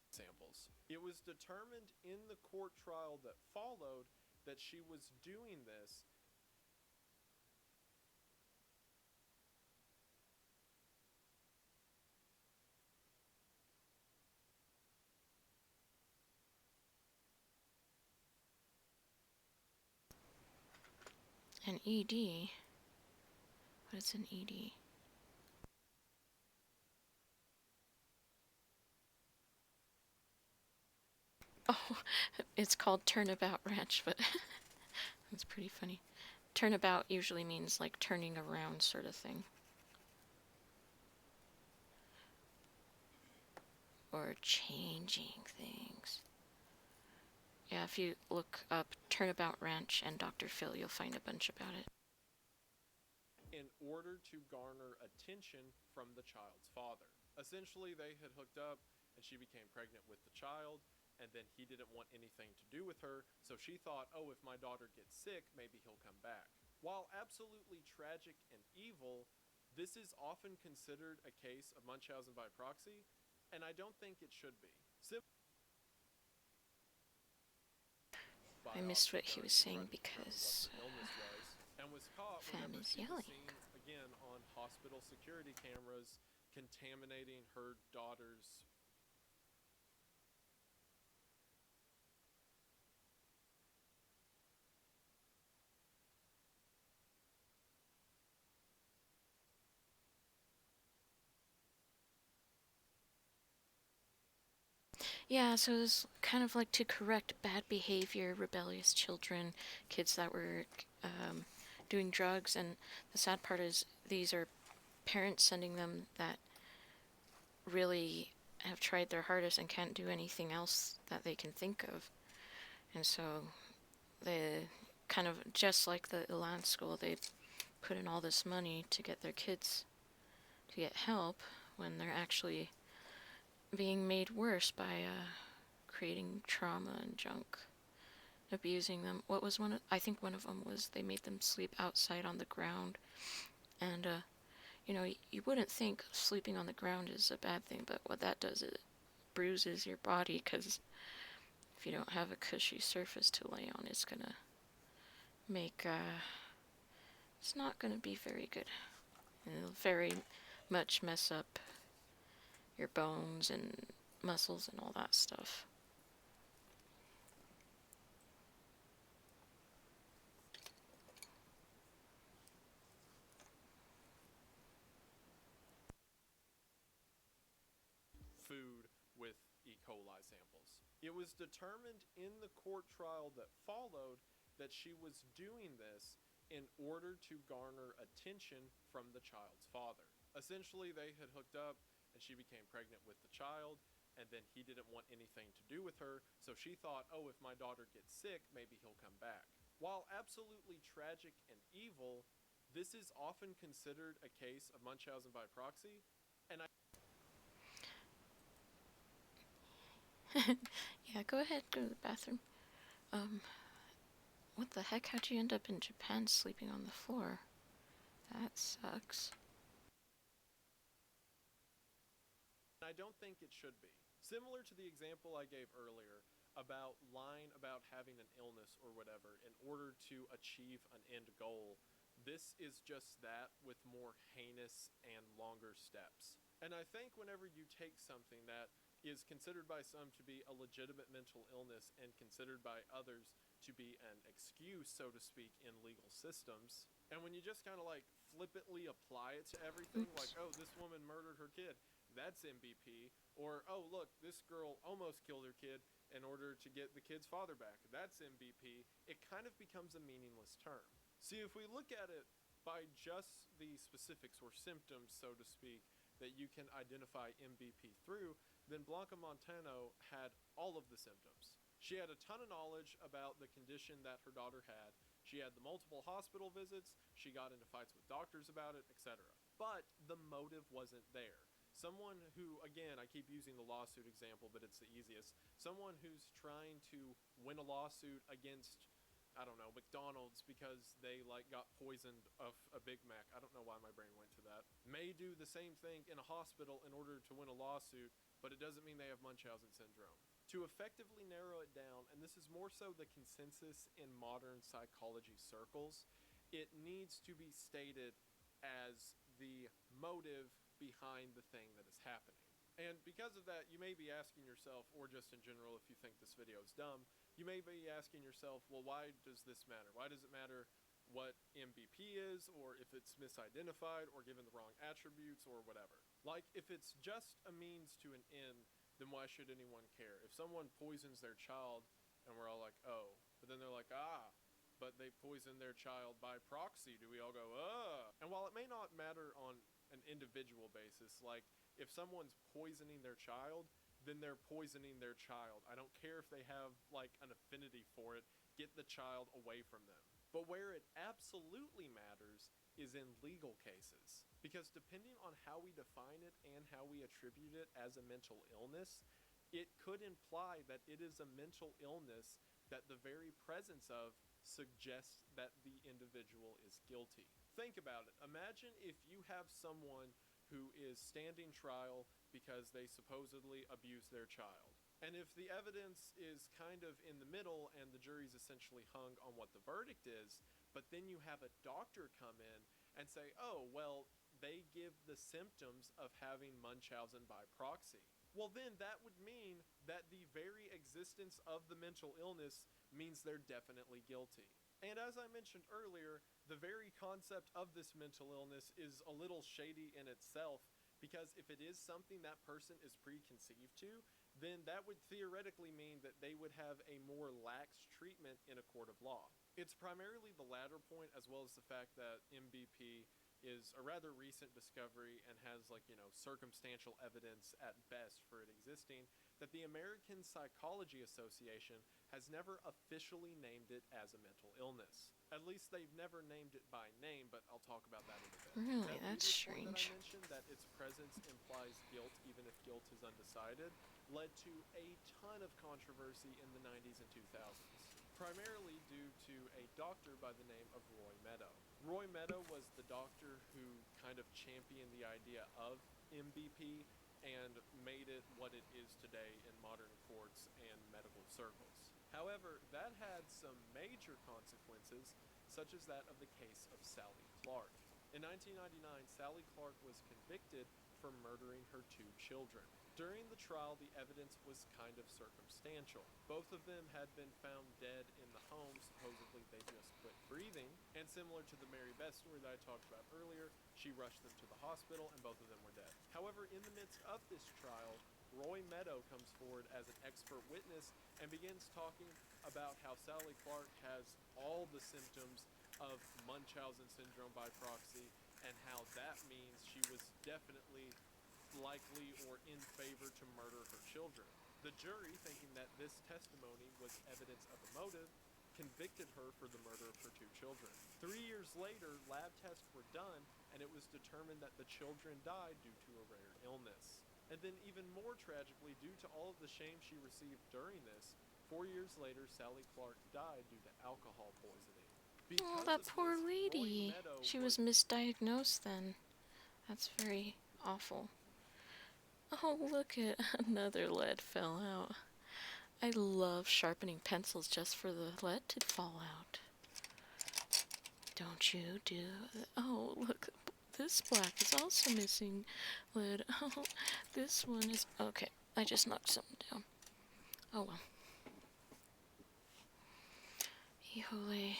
Samples. It was determined in the court trial that followed that she was doing this An ED? What is an ED? Oh, it's called Turnabout Ranch, but that's pretty funny. Turnabout usually means like turning around sort of thing. Or changing things. Yeah, if you look up Turnabout Ranch and Dr. Phil, you'll find a bunch about it. in order to garner attention from the child's father. Essentially, they had hooked up and she became pregnant with the child, and then he didn't want anything to do with her, so she thought, oh, if my daughter gets sick, maybe he'll come back. While absolutely tragic and evil, this is often considered a case of Munchausen by proxy, and I don't think it should be. I missed what he was saying Trying to determine because what the illness was, and was caught Fam whenever is she was yelling. seen again on hospital security cameras contaminating her daughter's Yeah, so it was kind of like to correct bad behavior, rebellious children, kids that were doing drugs. And the sad part is these are parents sending them that really have tried their hardest and can't do anything else that they can think of. And so they kind of, just like the Elan School, they put in all this money to get their kids to get help when they're actually being made worse by creating trauma and junk, abusing them. What was one? I think one of them was they made them sleep outside on the ground, and you wouldn't think sleeping on the ground is a bad thing, but what that does, it bruises your body, because if you don't have a cushy surface to lay on, it's gonna make it's not gonna be very good. And it'll very much mess up your bones and muscles and all that stuff. food with E. coli samples. It was determined in the court trial that followed that she was doing this in order to garner attention from the child's father. Essentially, they had hooked up and she became pregnant with the child, and then he didn't want anything to do with her, so she thought, oh, if my daughter gets sick, maybe he'll come back. While absolutely tragic and evil, this is often considered a case of Munchausen by proxy, and Yeah, go ahead, go to the bathroom. What the heck? How'd you end up in Japan sleeping on the floor? That sucks. I don't think it should be. Similar to the example I gave earlier about lying about having an illness or whatever in order to achieve an end goal, This is just that with more heinous and longer steps. And I think whenever you take something that is considered by some to be a legitimate mental illness and considered by others to be an excuse, so to speak, in legal systems, and when you just kind of like flippantly apply it to everything, like, Oops. oh, this woman murdered her kid, that's MBP, or oh, look, this girl almost killed her kid in order to get the kid's father back, that's MBP, it kind of becomes a meaningless term. See, if we look at it by just the specifics or symptoms, so to speak, that you can identify MBP through, then Blanca Montano had all of the symptoms. She had a ton of knowledge about the condition that her daughter had. She had the multiple hospital visits, she got into fights with doctors about it, etc. But the motive wasn't there. Someone who, again, I keep using the lawsuit example, but it's the easiest. Someone who's trying to win a lawsuit against, I don't know, McDonald's because they like got poisoned of a Big Mac. I don't know why my brain went to that. May do the same thing in a hospital in order to win a lawsuit, but it doesn't mean they have Munchausen syndrome. To effectively narrow it down, and this is more so the consensus in modern psychology circles, it needs to be stated as the motive behind the thing that is happening. And because of that, you may be asking yourself, or just in general, if you think this video is dumb, you may be asking yourself, well, why does this matter? Why does it matter what MBP is, or if it's misidentified, or given the wrong attributes, or whatever? Like, if it's just a means to an end, then why should anyone care? If someone poisons their child, and we're all like, oh, but then they're like, but they poisoned their child by proxy, do we all go, And while it may not matter on an individual basis, like, if someone's poisoning their child, then they're poisoning their child. I don't care if they have like an affinity for it, get the child away from them. But where it absolutely matters is in legal cases. Because depending on how we define it and how we attribute it as a mental illness, it could imply that it is a mental illness that the very presence of suggests that the individual is guilty. Think about it. Imagine if you have someone who is standing trial because they supposedly abused their child. And if the evidence is kind of in the middle and the jury's essentially hung on what the verdict is, but then you have a doctor come in and say, oh, well, they give the symptoms of having Munchausen by proxy. Well, then that would mean that the very existence of the mental illness means they're definitely guilty. And as I mentioned earlier, the very concept of this mental illness is a little shady in itself, because if it is something that person is preconceived to, then that would theoretically mean that they would have a more lax treatment in a court of law. It's primarily the latter point, as well as the fact that MBP is a rather recent discovery and has, like, circumstantial evidence at best for it existing, that the American Psychology Association has never officially named it as a mental illness. At least they've never named it by name, but I'll talk about that in a bit. Really? That That's previous point that I strange. mentioned, that its presence implies guilt even if guilt is undecided, led to a ton of controversy in the 90s and 2000s. Primarily due to a doctor by the name of Roy Meadow. Roy Meadow was the doctor who kind of championed the idea of MBP and made it what it is today in modern courts and medical circles. However, that had some major consequences, such as that of the case of Sally Clark. In 1999, Sally Clark was convicted for murdering her 2 children. During the trial, the evidence was kind of circumstantial. Both of them had been found dead in the home, supposedly they just quit breathing, and similar to the Mary Beth story that I talked about earlier, she rushed them to the hospital and both of them were dead. However, in the midst of this trial, Roy Meadow comes forward as an expert witness and begins talking about how Sally Clark has all the symptoms of Munchausen syndrome by proxy, and how that means she was definitely likely or in favor to murder her children. The jury, thinking that this testimony was evidence of a motive, convicted her for the murder of her 2 children. 3 years later, lab tests were done, and it was determined that the children died due to a rare illness. And then even more tragically, due to all of the shame she received during this, 4 years later, Sally Clark died due to alcohol poisoning. Oh, Because that of poor this, Roy lady. Meadow She was was misdiagnosed then. That's very awful. Oh, look at another lead fell out. I love sharpening pencils just for the lead to fall out. Don't you do... Oh, look, this black is also missing lid. Oh, this one is... Okay, I just knocked something down. Oh well. Híjole.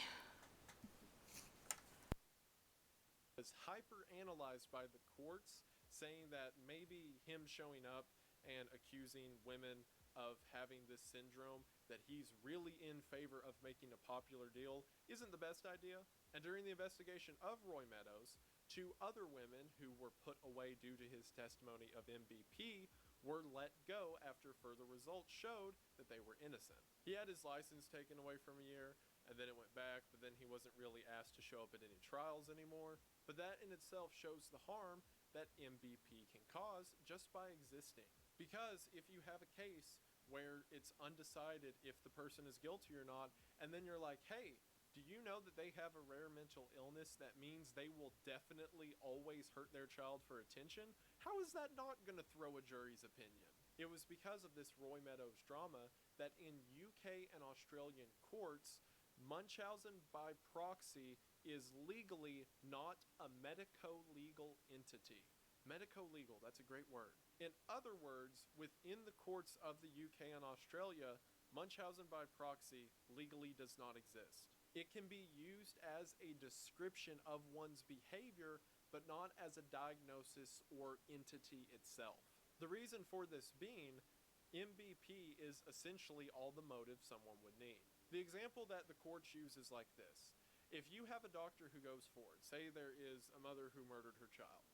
Was hyper-analyzed by the courts, saying that maybe him showing up and accusing women of having this syndrome, that he's really in favor of making a popular deal, isn't the best idea. And during the investigation of Roy Meadows, 2 other women who were put away due to his testimony of MBP were let go after further results showed that they were innocent. He had his license taken away from a year, and then it went back, but then he wasn't really asked to show up at any trials anymore. But that in itself shows the harm that MBP can cause just by existing. Because if you have a case where it's undecided if the person is guilty or not, and then you're like, hey, do you know that they have a rare mental illness that means they will definitely always hurt their child for attention? How is that not going to throw a jury's opinion? It was because of this Roy Meadows drama that in UK and Australian courts, Munchausen by proxy is legally not a medico-legal entity. Medico-legal, that's a great word. In other words, within the courts of the UK and Australia, Munchausen by proxy legally does not exist. It can be used as a description of one's behavior, but not as a diagnosis or entity itself. The reason for this being, MBP is essentially all the motive someone would need. The example that the courts use is like this. If you have a doctor who goes forward, say there is a mother who murdered her child,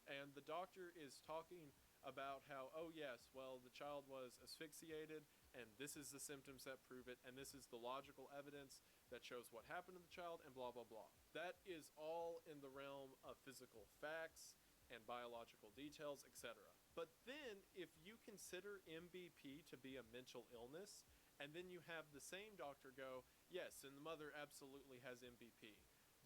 and the doctor is talking about how, oh yes, well, the child was asphyxiated, and this is the symptoms that prove it, and this is the logical evidence that shows what happened to the child, and blah, blah, blah. That is all in the realm of physical facts and biological details, etc. But then, if you consider MBP to be a mental illness, and then you have the same doctor go, yes, and the mother absolutely has MBP.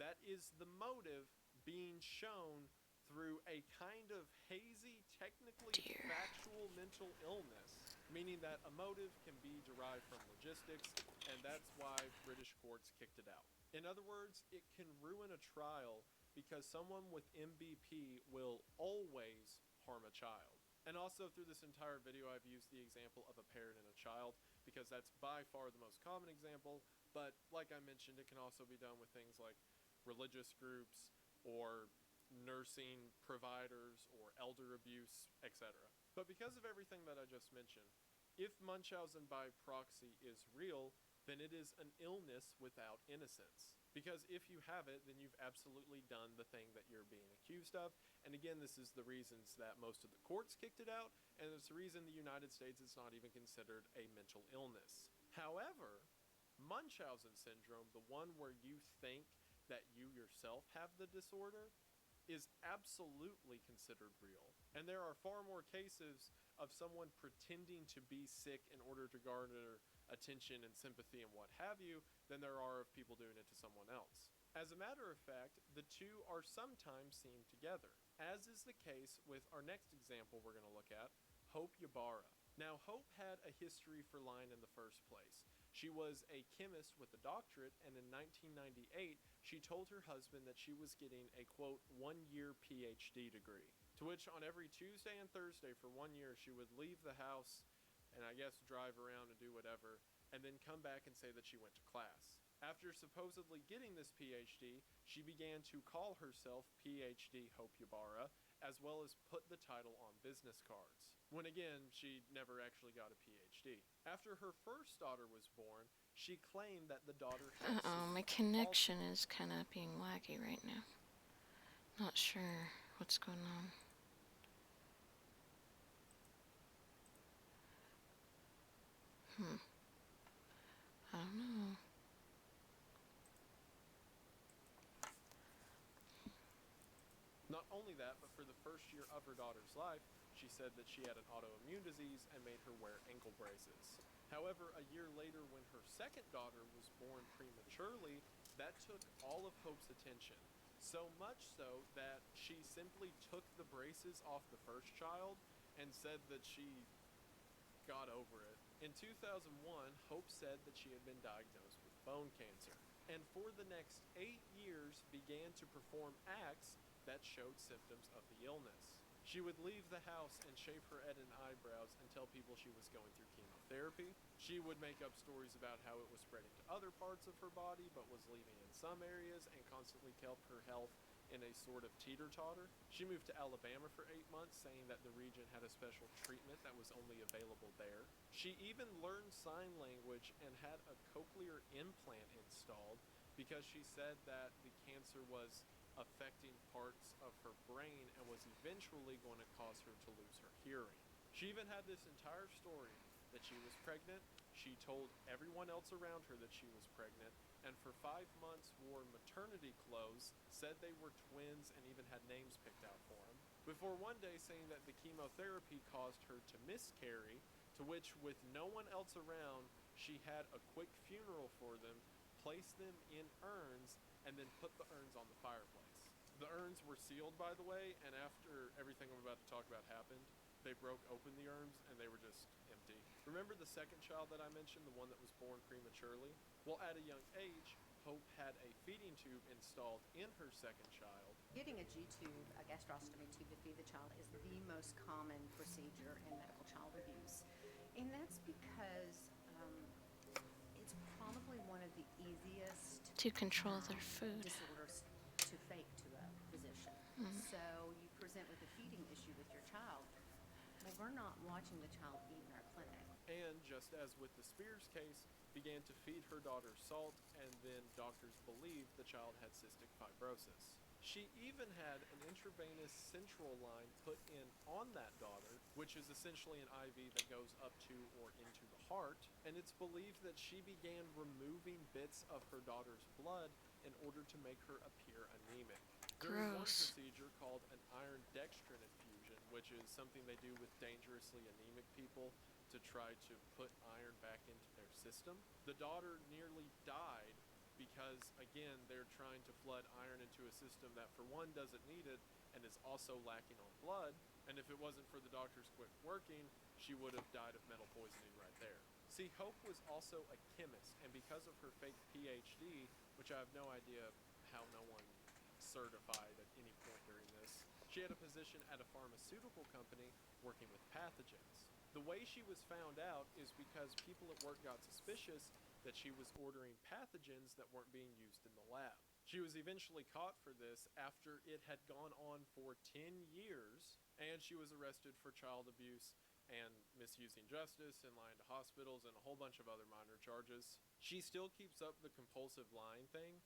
That is the motive being shown through a kind of hazy, technically factual mental illness, meaning that a motive can be derived from logistics, and that's why British courts kicked it out. In other words, it can ruin a trial because someone with MBP will always harm a child. And also through this entire video, I've used the example of a parent and a child because that's by far the most common example. But like I mentioned, it can also be done with things like religious groups or nursing providers or elder abuse, etc. But because of everything that I just mentioned, if Munchausen by proxy is real, then it is an illness without innocence. Because if you have it, then you've absolutely done the thing that you're being accused of. And again, this is the reasons that most of the courts kicked it out, and it's the reason the United States is not even considered a mental illness. However, Munchausen syndrome, the one where you think that you yourself have the disorder, is absolutely considered real. And there are far more cases of someone pretending to be sick in order to garner attention and sympathy and what have you than there are of people doing it to someone else. As a matter of fact, the two are sometimes seen together, as is the case with our next example we're going to look at, Hope Ybarra. Now, Hope had a history for lying in the first place. She was a chemist with a doctorate, and in 1998, she told her husband that she was getting a, quote, 1-year PhD degree. To which on every Tuesday and Thursday for 1 year, she would leave the house and I guess drive around and do whatever, and then come back and say that she went to class. After supposedly getting this PhD, she began to call herself PhD Hope Ybarra, as well as put the title on business cards, when again, she never actually got a PhD. After her first daughter was born, she claimed that the daughter had my connection is kind of being laggy right now. Not sure what's going on. I don't know. Not only that, but for the first year of her daughter's life, she said that she had an autoimmune disease and made her wear ankle braces. However, a year later, when her second daughter was born prematurely, that took all of Hope's attention. So much so that she simply took the braces off the first child and said that she got over it. In 2001, Hope said that she had been diagnosed with bone cancer. and for the next 8 years began to perform acts that showed symptoms of the illness. She would leave the house and shave her head and eyebrows and tell people she was going through chemotherapy. She would make up stories about how it was spreading to other parts of her body but was leaving in some areas, and constantly kept her health in a sort of teeter-totter. She moved to Alabama for 8 months, saying that the region had a special treatment that was only available there. She even learned sign language and had a cochlear implant installed because she said that the cancer was affecting parts of her brain and was eventually going to cause her to lose her hearing. She even had this entire story that she was pregnant. She told everyone else around her that she was pregnant, and for 5 months wore maternity clothes, said they were twins, and even had names picked out for them. Before one day saying that the chemotherapy caused her to miscarry, to which, with no one else around, she had a quick funeral for them, placed them in urns, and then put the urns on the fireplace. The urns were sealed, by the way, and after everything I'm about to talk about happened, they broke open the urns and they were just empty. Remember the second child that I mentioned, the one that was born prematurely? Well, at a young age, Hope had a feeding tube installed in her second child. Getting a G-tube, a gastrostomy tube to feed the child, is the most common procedure in medical child abuse. And that's because it's probably one of the easiest To control their food. disorders to fake to a physician. So you present with a feeding issue with your child. Well, we're not watching the child eat in our clinic. And just as with the Spears case, began to feed her daughter salt, and then doctors believed the child had cystic fibrosis. She even had an intravenous central line put in on that daughter, which is essentially an IV that goes up to or into the heart, and it's believed that she began removing bits of her daughter's blood in order to make her appear anemic. During one Gross. procedure called an iron dextrin infusion, which is something they do with dangerously anemic people to try to put iron back into their system, the daughter nearly died because, again, they're trying to flood iron into a system that, for one, doesn't need it and is also lacking on blood. And if it wasn't for the doctors quit working, she would have died of metal poisoning right there. See, Hope was also a chemist, and because of her fake PhD, which I have no idea how no one certified at any point during this, she had a position at a pharmaceutical company working with pathogens. The way she was found out is because people at work got suspicious that she was ordering pathogens that weren't being used in the lab. She was eventually caught for this after it had gone on for 10 years, and she was arrested for child abuse and misusing justice and lying to hospitals and a whole bunch of other minor charges. She still keeps up the compulsive lying thing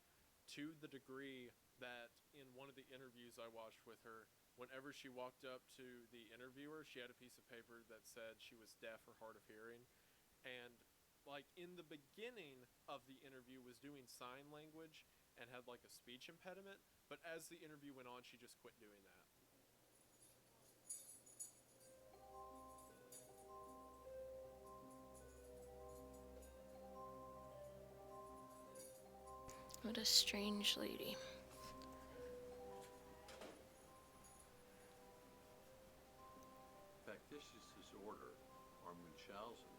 to the degree that in one of the interviews I watched with her, whenever she walked up to the interviewer, she had a piece of paper that said she was deaf or hard of hearing. And like in the beginning of the interview was doing sign language and had like a speech impediment, but as the interview went on, she just quit doing that. What a strange lady. Factitious disorder, or Munchausen,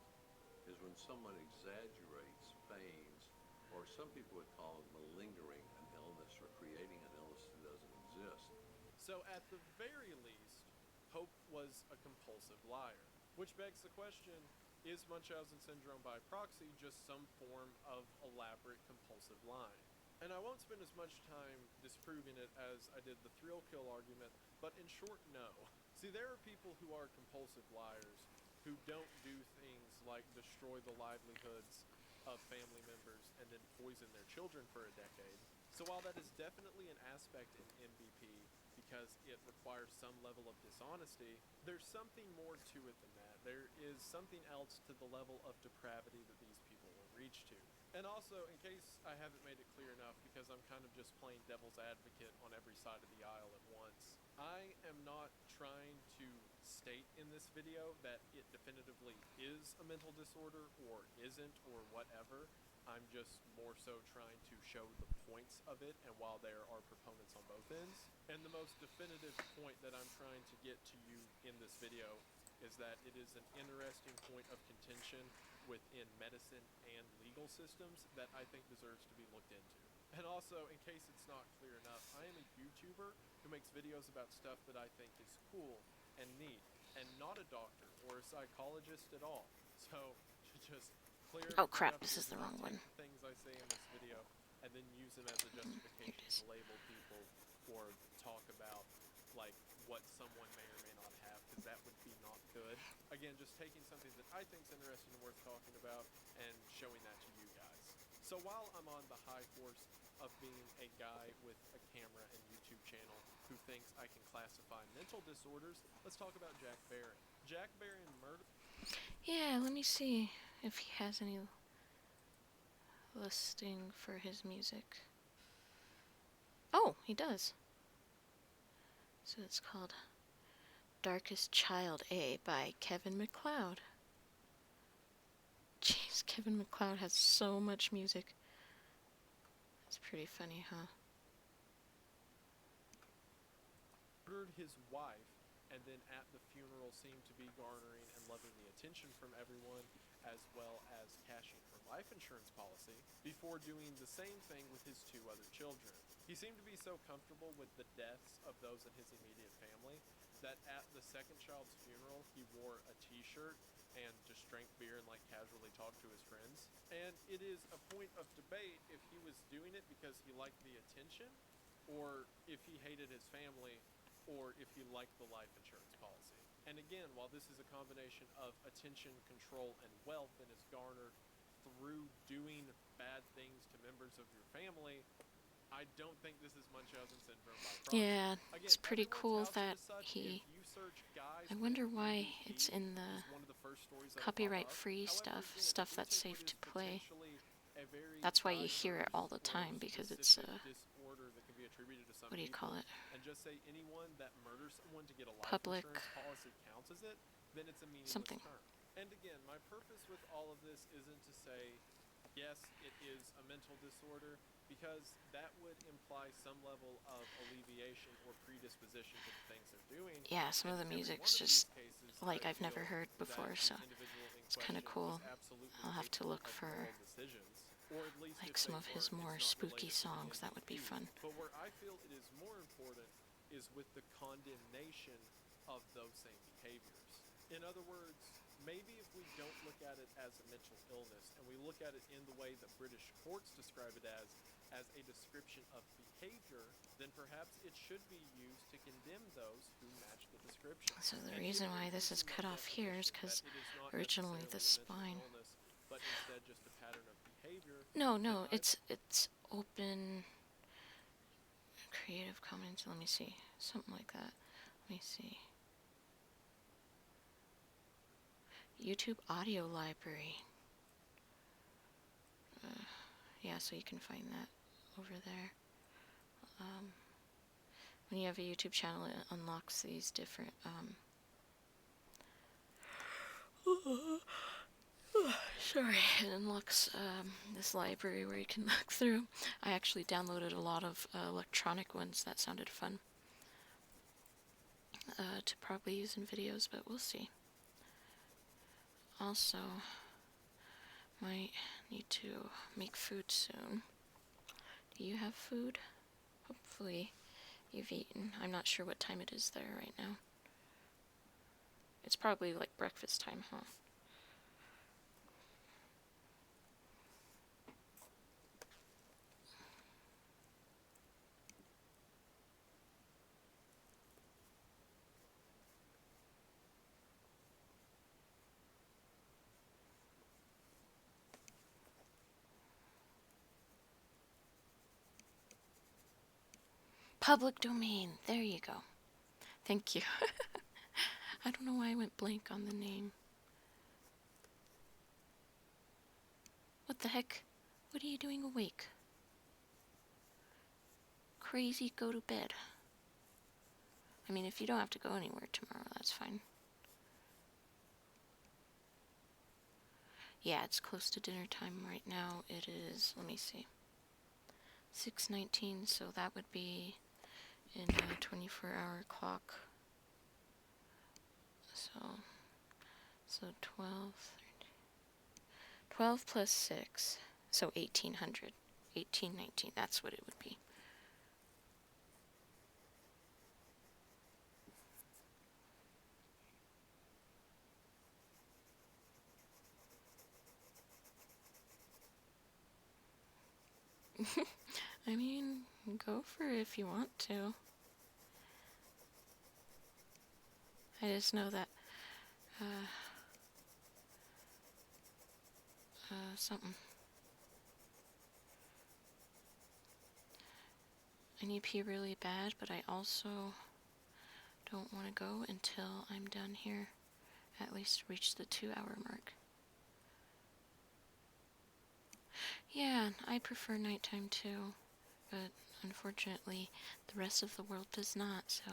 is when someone exaggerates pains, or some people would call it malingering an illness or creating an illness that doesn't exist. So at the very least, Hope was a compulsive liar, which begs the question, is Munchausen syndrome by proxy just some form of elaborate compulsive lying? And I won't spend as much time disproving it as I did the thrill kill argument, but in short, no. See, there are people who are compulsive liars who don't do things like destroy the livelihoods of family members and then poison their children for a decade. So while that is definitely an aspect in MVP because it requires some level of dishonesty, there's something more to it than that. There is something else to the level of depravity that these people will reach to. And also, in case I haven't made it clear enough, because I'm kind of just playing devil's advocate on every side of the aisle at once, I am not trying to state in this video that it definitively is a mental disorder or isn't or whatever. I'm just more so trying to show the points of it, and while there are proponents on both ends. And the most definitive point that I'm trying to get to you in this video is that it is an interesting point of contention within medicine and legal systems that I think deserves to be looked into. And also, in case it's not clear enough, I am a YouTuber who makes videos about stuff that I think is cool and neat, and not a doctor or a psychologist at all. So, to just clear Oh everything crap, up this here, is the do not wrong take one. the things I say in this video and then use them as a Here it justification is. to label people or talk about like what someone may or may not have, because that would be not good. Again, just taking something that I think is interesting and worth talking about and showing that to you guys. So while I'm on the high horse of being a guy with a camera and YouTube channel who thinks I can classify mental disorders, let's talk about Jack Barron. Jack Barron murdered. Yeah, let me see if he has any listing for his music. Oh, he does. So it's called Darkest Child A by Kevin MacLeod. Jeez, Kevin MacLeod has so much music. It's pretty funny, huh? Murdered his wife, and then at the funeral seemed to be garnering and loving the attention from everyone, as well as cashing her life insurance policy, before doing the same thing with his 2 other children. He seemed to be so comfortable with the deaths of those in his immediate family that at the second child's funeral he wore a t-shirt and just drank beer and like casually talked to his friends. And it is a point of debate if he was doing it because he liked the attention, or if he hated his family, or if he liked the life insurance policy. And again, while this is a combination of attention, control, and wealth and is garnered through doing bad things to members of your family, I don't think this is Munchausen syndrome by proxy. Yeah, Again, it's pretty everyone's cool house that is such. he... If you search guys I with wonder why MVP, it's in the is one of the first stories that'll pop up. copyright-free However, stuff, again, stuff if we that's take safe what to is play. potentially a very That's why you hear it all the diverse time, or because it's a... specific disorder that can be attributed to some What do you people, call it? and just say anyone that murders someone to get a life Public... insurance policy counts as it, then it's a meaningless something. term. And again, my purpose with all of this isn't to say, yes, it is a mental disorder, because that would imply some level of alleviation or predisposition to the things they're doing. Yeah, some of the And every music's one of just these cases, like I I've never feel heard that before, the so individual in it's kind of question cool. is absolutely I'll have to capable look of for moral decisions, or at least like if some they of his weren't, more it's not spooky related to the songs. That would be MVP. fun. But where I feel it is more important is with the condemnation of those same behaviors. In other words, maybe if we don't look at it as a mental illness and we look at it in the way that British courts describe it as a description of behavior, then perhaps it should be used to condemn those who match the description. So the And reason if why we're this is using cut that off here is definition because that it is not originally necessarily the a mental spine... illness, but instead just a pattern of behavior. No, then it's open Creative Commons. Let me see. Something like that. Let me see. YouTube Audio Library. Yeah, so you can find that over there. When you have a YouTube channel, it unlocks these different, sorry, it unlocks this library where you can look through. I actually downloaded a lot of electronic ones that sounded fun to probably use in videos, but we'll see. Also, might need to make food soon. Do you have food? Hopefully you've eaten. I'm not sure what time it is there right now. It's probably like breakfast time, huh? Public domain. There you go. Thank you. I don't know why I went blank on the name. What the heck? What are you doing awake? Crazy, go to bed. I mean, if you don't have to go anywhere tomorrow, that's fine. Yeah, it's close to dinner time right now. It is, let me see, 6:19, so that would be in a 24-hour clock. So, So 12, 13, 12 plus 6. So 1800. 1819. That's what it would be. I mean, go for it if you want to. I just know that, something. I need pee really bad, but I also don't want to go until I'm done here. At least reach the 2-hour mark. Yeah, I prefer nighttime too, but unfortunately the rest of the world does not, so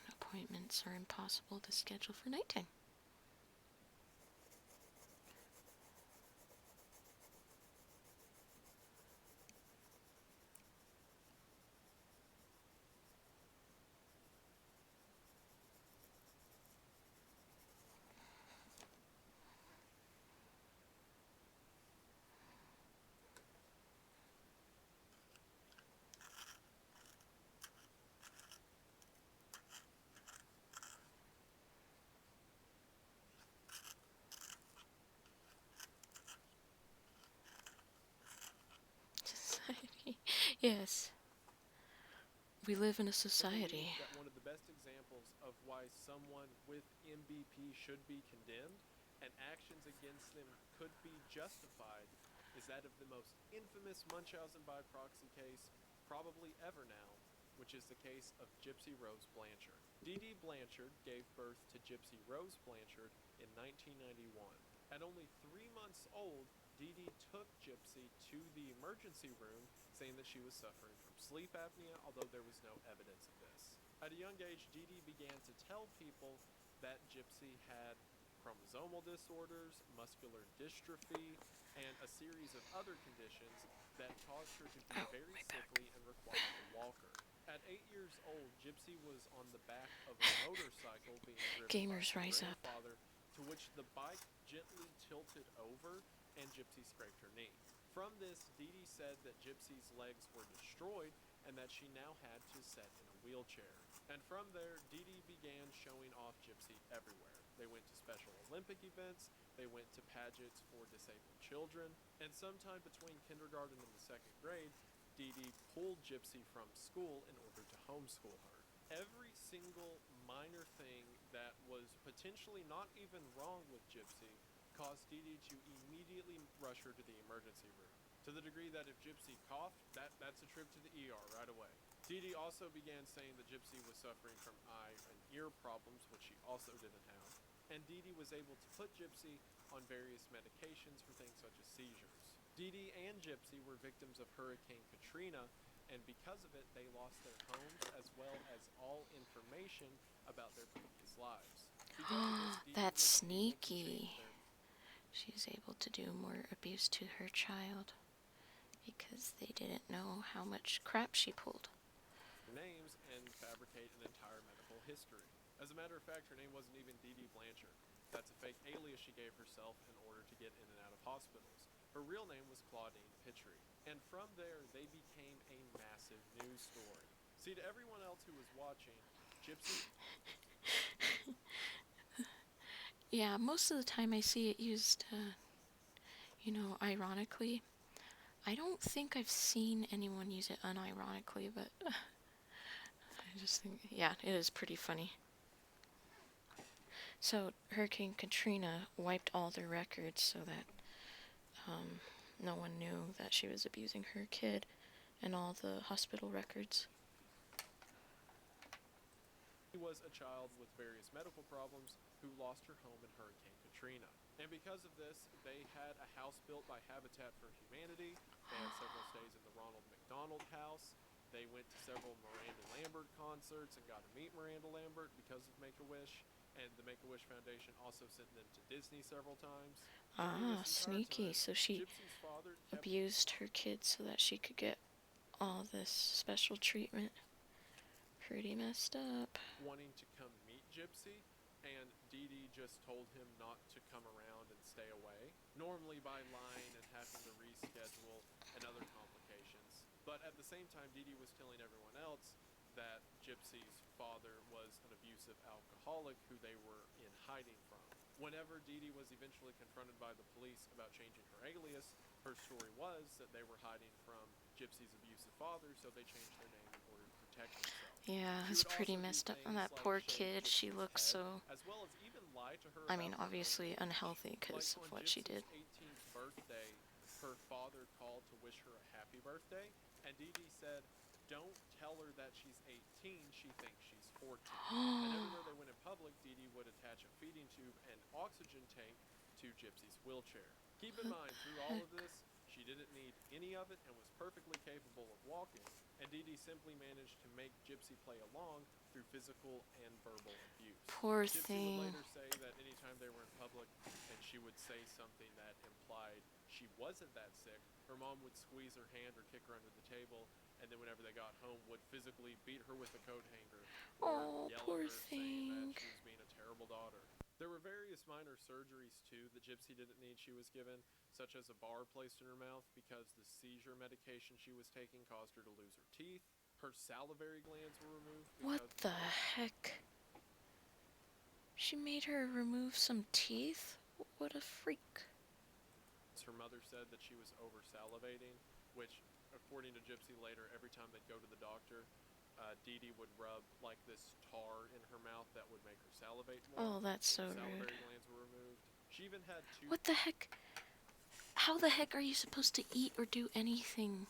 appointments are impossible to schedule for nighttime. Society. Yes. We live in a I society. believe that one of the best examples of why someone with MBP should be condemned and actions against them could be justified is that of the most infamous Munchausen by proxy case probably ever now, which is the case of Gypsy Rose Blanchard. Dee Dee Blanchard gave birth to Gypsy Rose Blanchard in 1991. At only 3 months old, Dee Dee took Gypsy to the emergency room saying that she was suffering from sleep apnea, although there was no evidence of this. At a young age, Dee Dee began to tell people that Gypsy had chromosomal disorders, muscular dystrophy, and a series of other conditions that caused her to be very sickly and required a walker. At 8 years old, Gypsy was on the back of a motorcycle being driven Gamers by her rise up. grandfather, to which the bike gently tilted over and Gypsy scraped her knee. From this, Dee Dee said that Gypsy's legs were destroyed and that she now had to sit in a wheelchair. And from there, Dee Dee began showing off Gypsy everywhere. They went to Special Olympic events, they went to pageants for disabled children, and sometime between kindergarten and the 2nd grade, Dee Dee pulled Gypsy from school in order to homeschool her. Every single minor thing that was potentially not even wrong with Gypsy caused Dee Dee to immediately rush her to the emergency room, to the degree that if Gypsy coughed, that's a trip to the ER right away. Dee Dee also began saying that Gypsy was suffering from eye and ear problems, which she also didn't have, and Dee Dee was able to put Gypsy on various medications for things such as seizures. Dee Dee and Gypsy were victims of Hurricane Katrina, and because of it, they lost their homes as well as all information about their previous lives. Because of this, Dee Dee That's was able to sneaky. change their She's able to do more abuse to her child because they didn't know how much crap she pulled. names and fabricate an entire medical history. As a matter of fact, her name wasn't even Dee Dee Blanchard. That's a fake alias she gave herself in order to get in and out of hospitals. Her real name was Claudine Pitry. And from there, they became a massive news story. See, to everyone else who was watching, Gypsy... Yeah, most of the time I see it used, ironically. I don't think I've seen anyone use it unironically, but I just think, yeah, it is pretty funny. So, Hurricane Katrina wiped all their records so that no one knew that she was abusing her kid, and all the hospital records. She was a child with various medical problems who lost her home in Hurricane Katrina. And because of this, they had a house built by Habitat for Humanity. They had several stays in the Ronald McDonald House. They went to several Miranda Lambert concerts and got to meet Miranda Lambert because of Make-A-Wish. And the Make-A-Wish Foundation also sent them to Disney several times. During this entire Sneaky. time, So she Gypsy's father kept abused her kid so that she could get all this special treatment. Pretty messed up. wanting to come meet Gypsy, and Dee Dee just told him not to come around and stay away, normally by lying and having to reschedule and other complications. But at the same time, Dee Dee was telling everyone else that Gypsy's father was an abusive alcoholic who they were in hiding from. Whenever Dee Dee was eventually confronted by the police about changing her alias, her story was that they were hiding from Gypsy's abusive father, so they changed their name in order to protect themselves. Yeah, She it's would pretty also do messed up. And things that like poor shave kid, she Gypsy's looks head, so, as well as even lie to her I mean, about her own obviously age. unhealthy because Like of on what she Gypsy's did. 18th birthday, her father called to wish her a happy birthday, and Dee Dee said, "Don't tell her that she's 18, she thinks she's 14. And everywhere they went in public, Dee Dee would attach a feeding tube and oxygen tank to Gypsy's wheelchair. Keep in mind, through all of this, she didn't need any of it and was perfectly capable of walking, and Dee Dee simply managed to make Gypsy play along through physical and verbal abuse. Poor Gypsy thing. would later say that anytime they were in public and she would say something that implied she wasn't that sick, her mom would squeeze her hand or kick her under the table, and then whenever they got home would physically beat her with a coat hanger or Oh, yell poor at her saying thing. that she was being a terrible daughter. There were various minor surgeries too that Gypsy didn't need she was given, such as a bar placed in her mouth because the seizure medication she was taking caused her to lose her teeth. Her salivary glands were removed What because the heck? She made her remove some teeth? What a freak. her mother said that she was over salivating, which, according to Gypsy later, every time they'd go to the doctor, Dee Dee would rub like this tar in her mouth that would make her salivate more. Oh, that's so The rude. salivary glands were removed. She even had two. What the heck? How the heck are you supposed to eat or do anything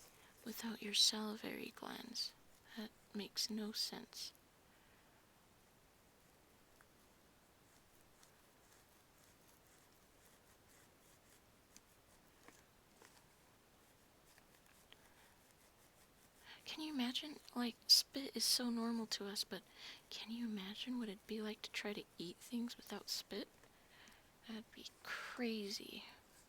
without your salivary glands? That makes no sense. Can you imagine? Like, spit is so normal to us, but can you imagine what it'd be like to try to eat things without spit? That'd be crazy.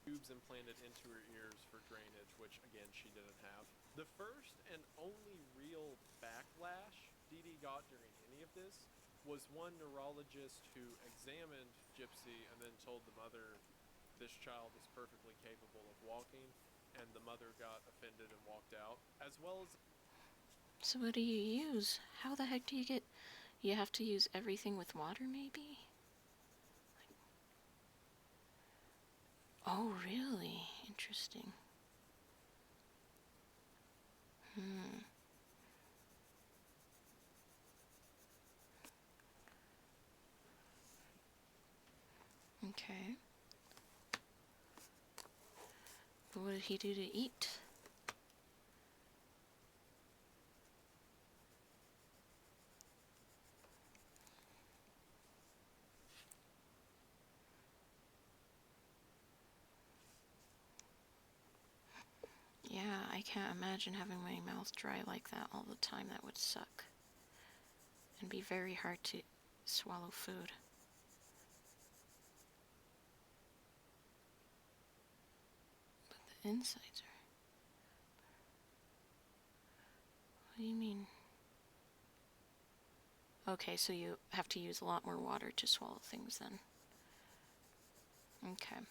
Tubes implanted into her ears for drainage, which again she didn't have. The first and only real backlash Dee Dee got during any of this was one neurologist who examined Gypsy and then told the mother, "This child is perfectly capable of walking," and the mother got offended and walked out, as well as. So what do you use? How the heck do you get... You have to use everything with water, maybe? Oh, really? Interesting. Okay. But what did he do to eat? Yeah, I can't imagine having my mouth dry like that all the time. That would suck. And be very hard to swallow food. But the insides are... What do you mean? Okay, so you have to use a lot more water to swallow things then. Okay.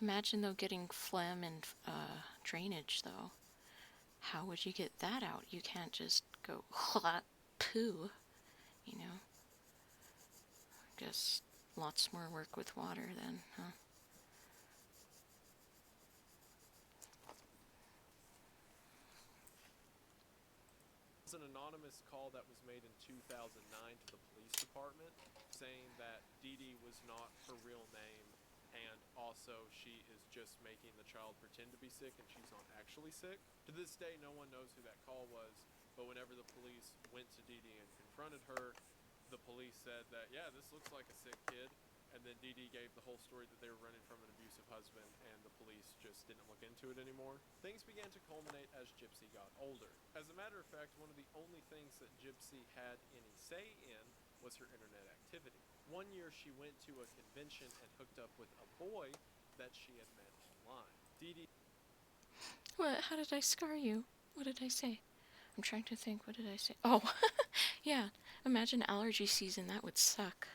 Imagine though getting phlegm and drainage though. How would you get that out? You can't just go poo, you know. Guess lots more work with water then, huh? Was an anonymous call that was made in 2009 to the police department saying that Dee Dee was not her real name, and also she is just making the child pretend to be sick and she's not actually sick. To this day, no one knows who that call was, but whenever the police went to Dee Dee and confronted her, the police said that, yeah, this looks like a sick kid. And then Dee Dee gave the whole story that they were running from an abusive husband, and the police just didn't look into it anymore. Things began to culminate as Gypsy got older. As a matter of fact, one of the only things that Gypsy had any say in was her internet activity. One year she went to a convention and hooked up with a boy that she had met online. Dee Dee... What? How did I scar you? What did I say? I'm trying to think, what did I say? Oh, yeah, imagine allergy season, that would suck.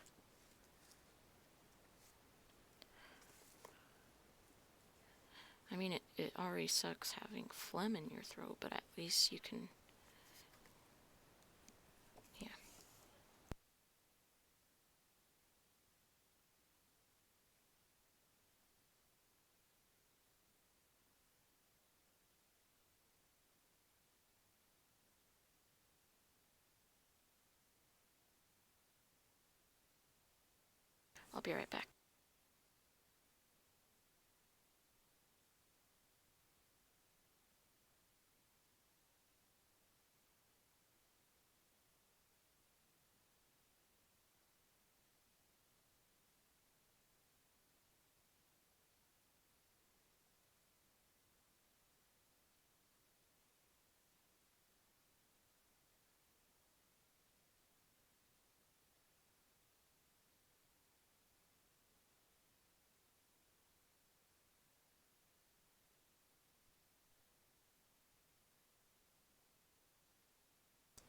I mean, it already sucks having phlegm in your throat, but at least you can, yeah. I'll be right back.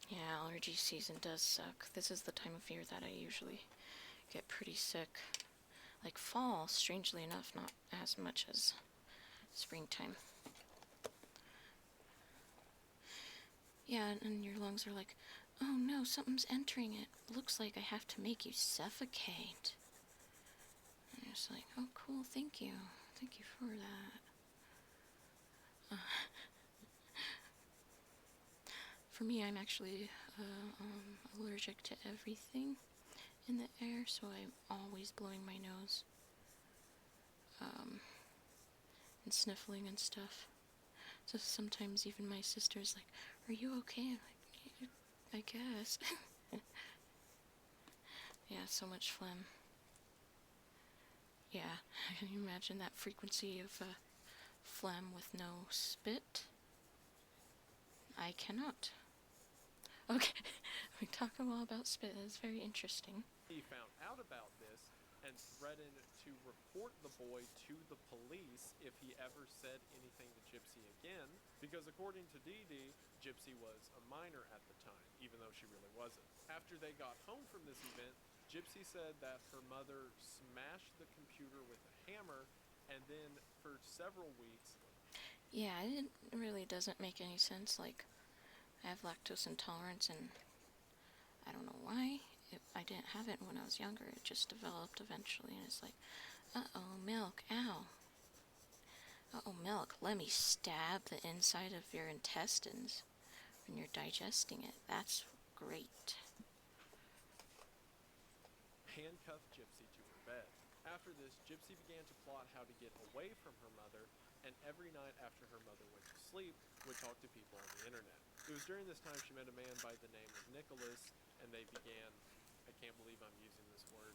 Yeah, allergy season does suck. This is the time of year that I usually get pretty sick. Like fall, strangely enough, not as much as springtime. Yeah, and your lungs are like, oh no, something's entering it. Looks like I have to make you suffocate. And you're just like, oh cool, thank you. Thank you for that. For me, I'm actually allergic to everything in the air, so I'm always blowing my nose and sniffling and stuff. So sometimes even my sister's like, are you okay? I'm like, I guess. Yeah, so much phlegm. Yeah, can you imagine that frequency of phlegm with no spit? I cannot. Okay, we talk a while about spit. It's very interesting. He found out about this and threatened to report the boy to the police if he ever said anything to Gypsy again, because according to Dee Dee, Gypsy was a minor at the time, even though she really wasn't. After they got home from this event, Gypsy said that her mother smashed the computer with a hammer, and then for several weeks... Yeah, it really doesn't make any sense. Like, I have lactose intolerance, and I don't know why. I didn't have it when I was younger. It just developed eventually, and it's like, uh-oh, milk, ow. Uh-oh, milk, let me stab the inside of your intestines when you're digesting it. That's great. Handcuffed Gypsy to her bed. After this, Gypsy began to plot how to get away from her mother, and every night after her mother went to sleep, would talk to people on the internet. It was during this time she met a man by the name of Nicholas, and they began, I can't believe I'm using this word,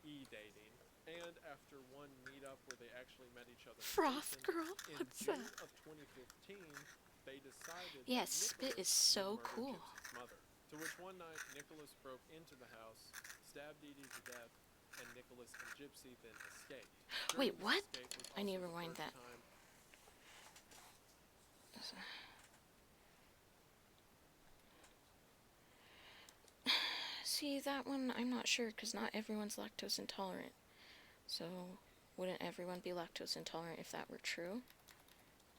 e-dating. And after one meetup where they actually met each other in Froth person, girl? in What's June that? of 2015, they decided Yeah, that spit is Nicholas so would murder cool. Gypsy's mother. To which one night, Nicholas broke into the house, stabbed Dee Dee to death, and Nicholas and Gypsy then escaped. Wait, During this what? escape was I need to also the rewind first that. time See, that one, I'm not sure, because not everyone's lactose intolerant. So, wouldn't everyone be lactose intolerant if that were true?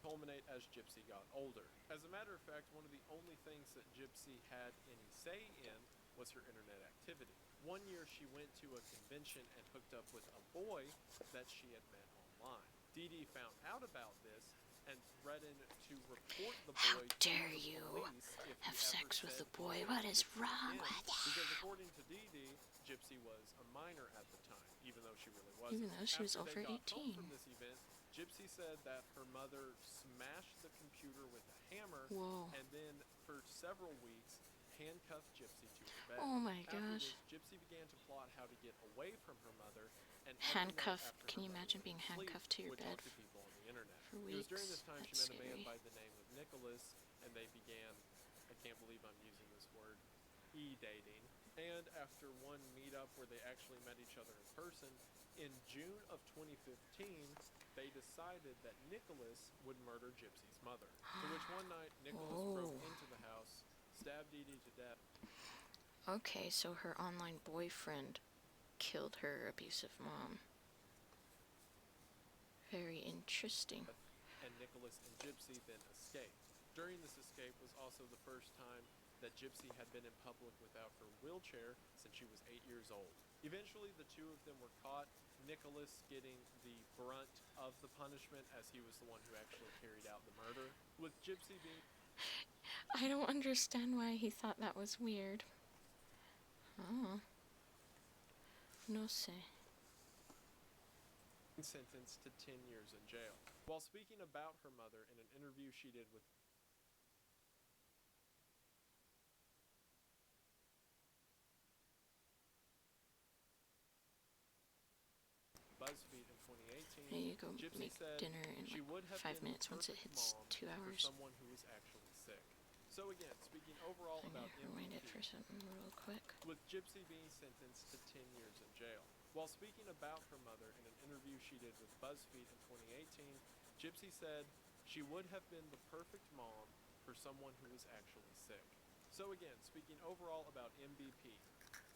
culminate as Gypsy got older. As a matter of fact, one of the only things that Gypsy had any say in was her internet activity. One year she went to a convention and hooked up with a boy that she had met online. Dee Dee found out about this and threatened to report the How boy dare to the you police if have he ever sex with said the boy? anything What to is Gypsy wrong again, with you? because according to Dee Dee, Gypsy was a minor at the time, even though she really wasn't. Even though she was After over they got home 18. from this event, Gypsy said that her mother smashed the computer with a hammer, Whoa. and then for several weeks handcuffed Gypsy to her bed. Oh my After gosh. this, Gypsy began to plot how to get away from her mother, and Handcuffed. every night after Can her you mother imagine went being to sleep, handcuffed to your would bed talk to people on the internet. for It was during weeks? this time she That's met a man scary. by the name of Nicholas, and they began, I can't believe I'm using this word, e-dating. And after one meetup where they actually met each other in person, in June of 2015, they decided that Nicholas would murder Gypsy's mother. To which one night, Nicholas broke Oh. into the house, death. Okay, so her online boyfriend killed her abusive mom. Very interesting. And Nicholas and Gypsy then escaped. During this escape was also the first time that Gypsy had been in public without her wheelchair since she was 8 years old. Eventually, the two of them were caught, Nicholas getting the brunt of the punishment as he was the one who actually carried out the murder, with Gypsy being I don't understand why he thought that was weird. Oh. No sé. sentenced to 10 years in jail. While speaking about her mother in an interview she did with BuzzFeed in 2018, I need to go Gypsy make said dinner in she would have 5 been minutes the once it perfect hits mom 2 for hours. someone who was actually sick. So again, speaking overall I'm about gonna rewind it MVP, for something real quick. with Gypsy being sentenced to 10 years in jail. While speaking about her mother in an interview she did with BuzzFeed in 2018, Gypsy said she would have been the perfect mom for someone who was actually sick. So again, speaking overall about MVP,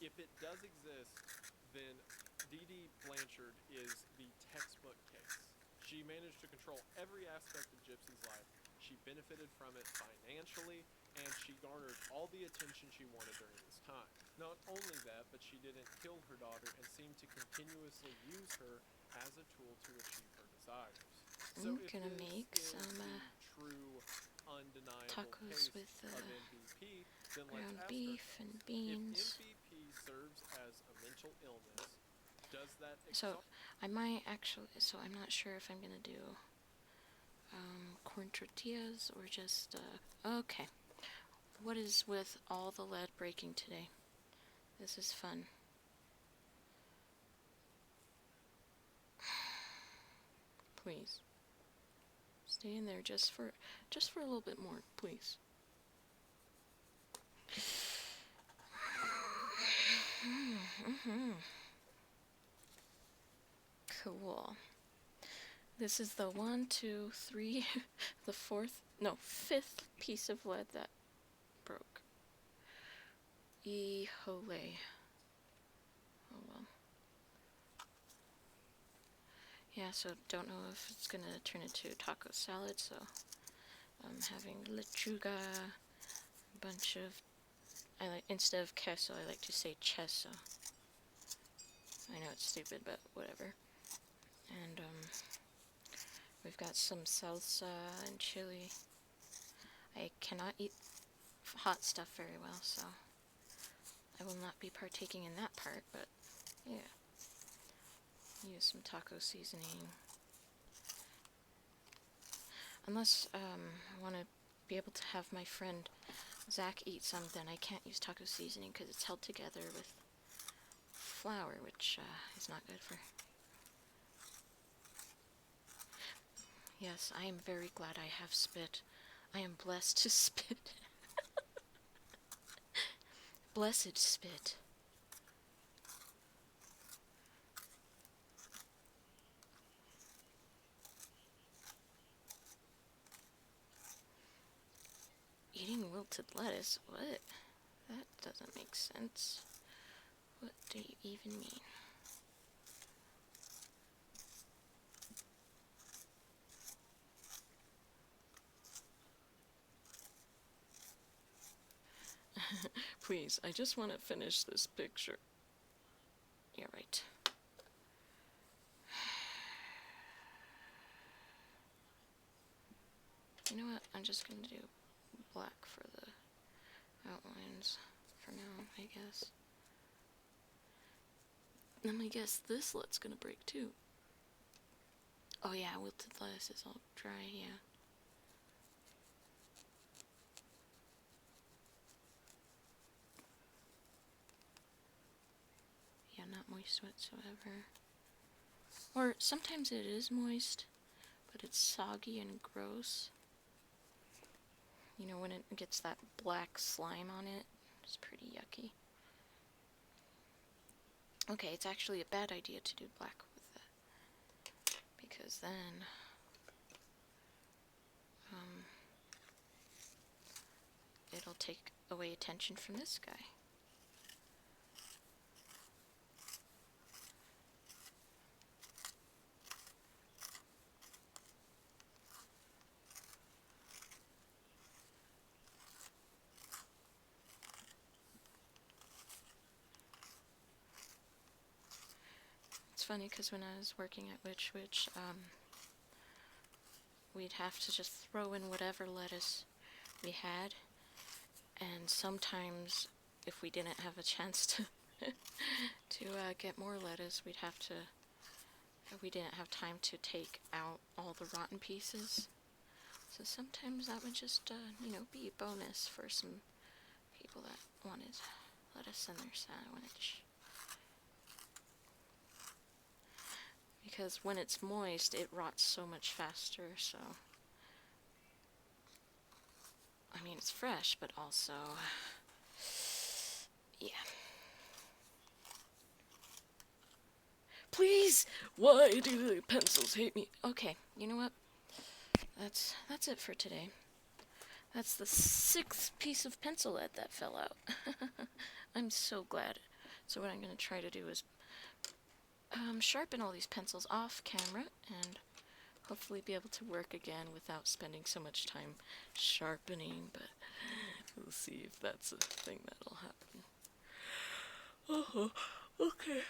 if it does exist, then Dee Dee Blanchard is the textbook case. She managed to control every aspect of Gypsy's life. She benefited from it financially, and she garnered all the attention she wanted during this time. Not only that, but she didn't kill her daughter and seemed to continuously use her as a tool to achieve her desires. So I'm if gonna this make is some the true, undeniable tacos case with of MVP, then let's ground ask beef ourselves, and if beans. MVP serves as a mental illness, does that So I might actually. So I'm not sure if I'm gonna do corn tortillas or just. Okay. What is with all the lead breaking today? This is fun. Please. Stay in there just for a little bit more, please. Cool. This is the 1, 2, 3, the fifth piece of lead that broke. Hole. Oh well. Yeah, so don't know if it's gonna turn into taco salad, so I'm having lechuga, a bunch of, instead of queso, I like to say cheso. I know it's stupid, but whatever. And we've got some salsa and chili. I cannot eat hot stuff very well, so I will not be partaking in that part, but yeah. Use some taco seasoning. Unless I want to be able to have my friend Zach eat some, then I can't use taco seasoning because it's held together with flour, which is not good for. Yes, I am very glad I have spit. I am blessed to spit. Blessed spit. Eating wilted lettuce? What? That doesn't make sense. What do you even mean? Please, I just want to finish this picture. Yeah, right. You know what? I'm just gonna do black for the outlines for now, I guess. Let me guess, this let's gonna break too. Oh yeah, wilted lettuce is all dry, yeah. Yeah, not moist whatsoever. Or sometimes it is moist, but it's soggy and gross. You know, when it gets that black slime on it, it's pretty yucky. Okay, it's actually a bad idea to do black with that, because then that'll take away attention from this guy. It's funny because when I was working at Witch Witch, we'd have to just throw in whatever lettuce we had, and sometimes if we didn't have a chance to get more lettuce, we didn't have time to take out all the rotten pieces. So sometimes that would just, be a bonus for some people that wanted lettuce in their sandwich. Because when it's moist, it rots so much faster, so... I mean, it's fresh, but also... yeah. Please! Why do the pencils hate me? Okay, you know what? That's it for today. That's the 6th piece of pencil lead that fell out. I'm so glad. So what I'm going to try to do is sharpen all these pencils off camera and hopefully be able to work again without spending so much time sharpening, but we'll see if that's a thing that'll happen. Oh, okay.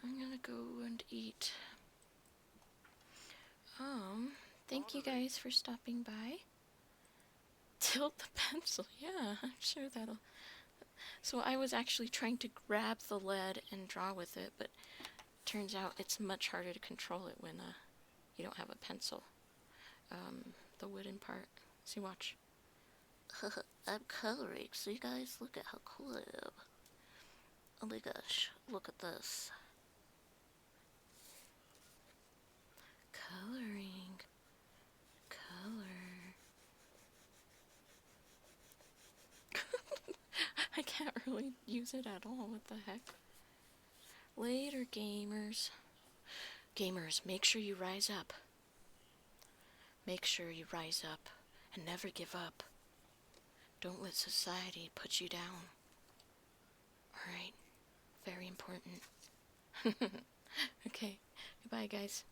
I'm gonna go and eat. Thank you guys for stopping by. Tilt the pencil, yeah, I'm sure that'll... So I was actually trying to grab the lead and draw with it, but turns out it's much harder to control it when you don't have a pencil. The wooden part. See, watch. I'm coloring. See, guys, look at how cool I am. Oh my gosh, look at this. Coloring. Color. I can't really use it at all. What the heck? Later, gamers. Gamers, make sure you rise up. Make sure you rise up and never give up. Don't let society put you down. Alright? Very important. Okay. Goodbye, guys.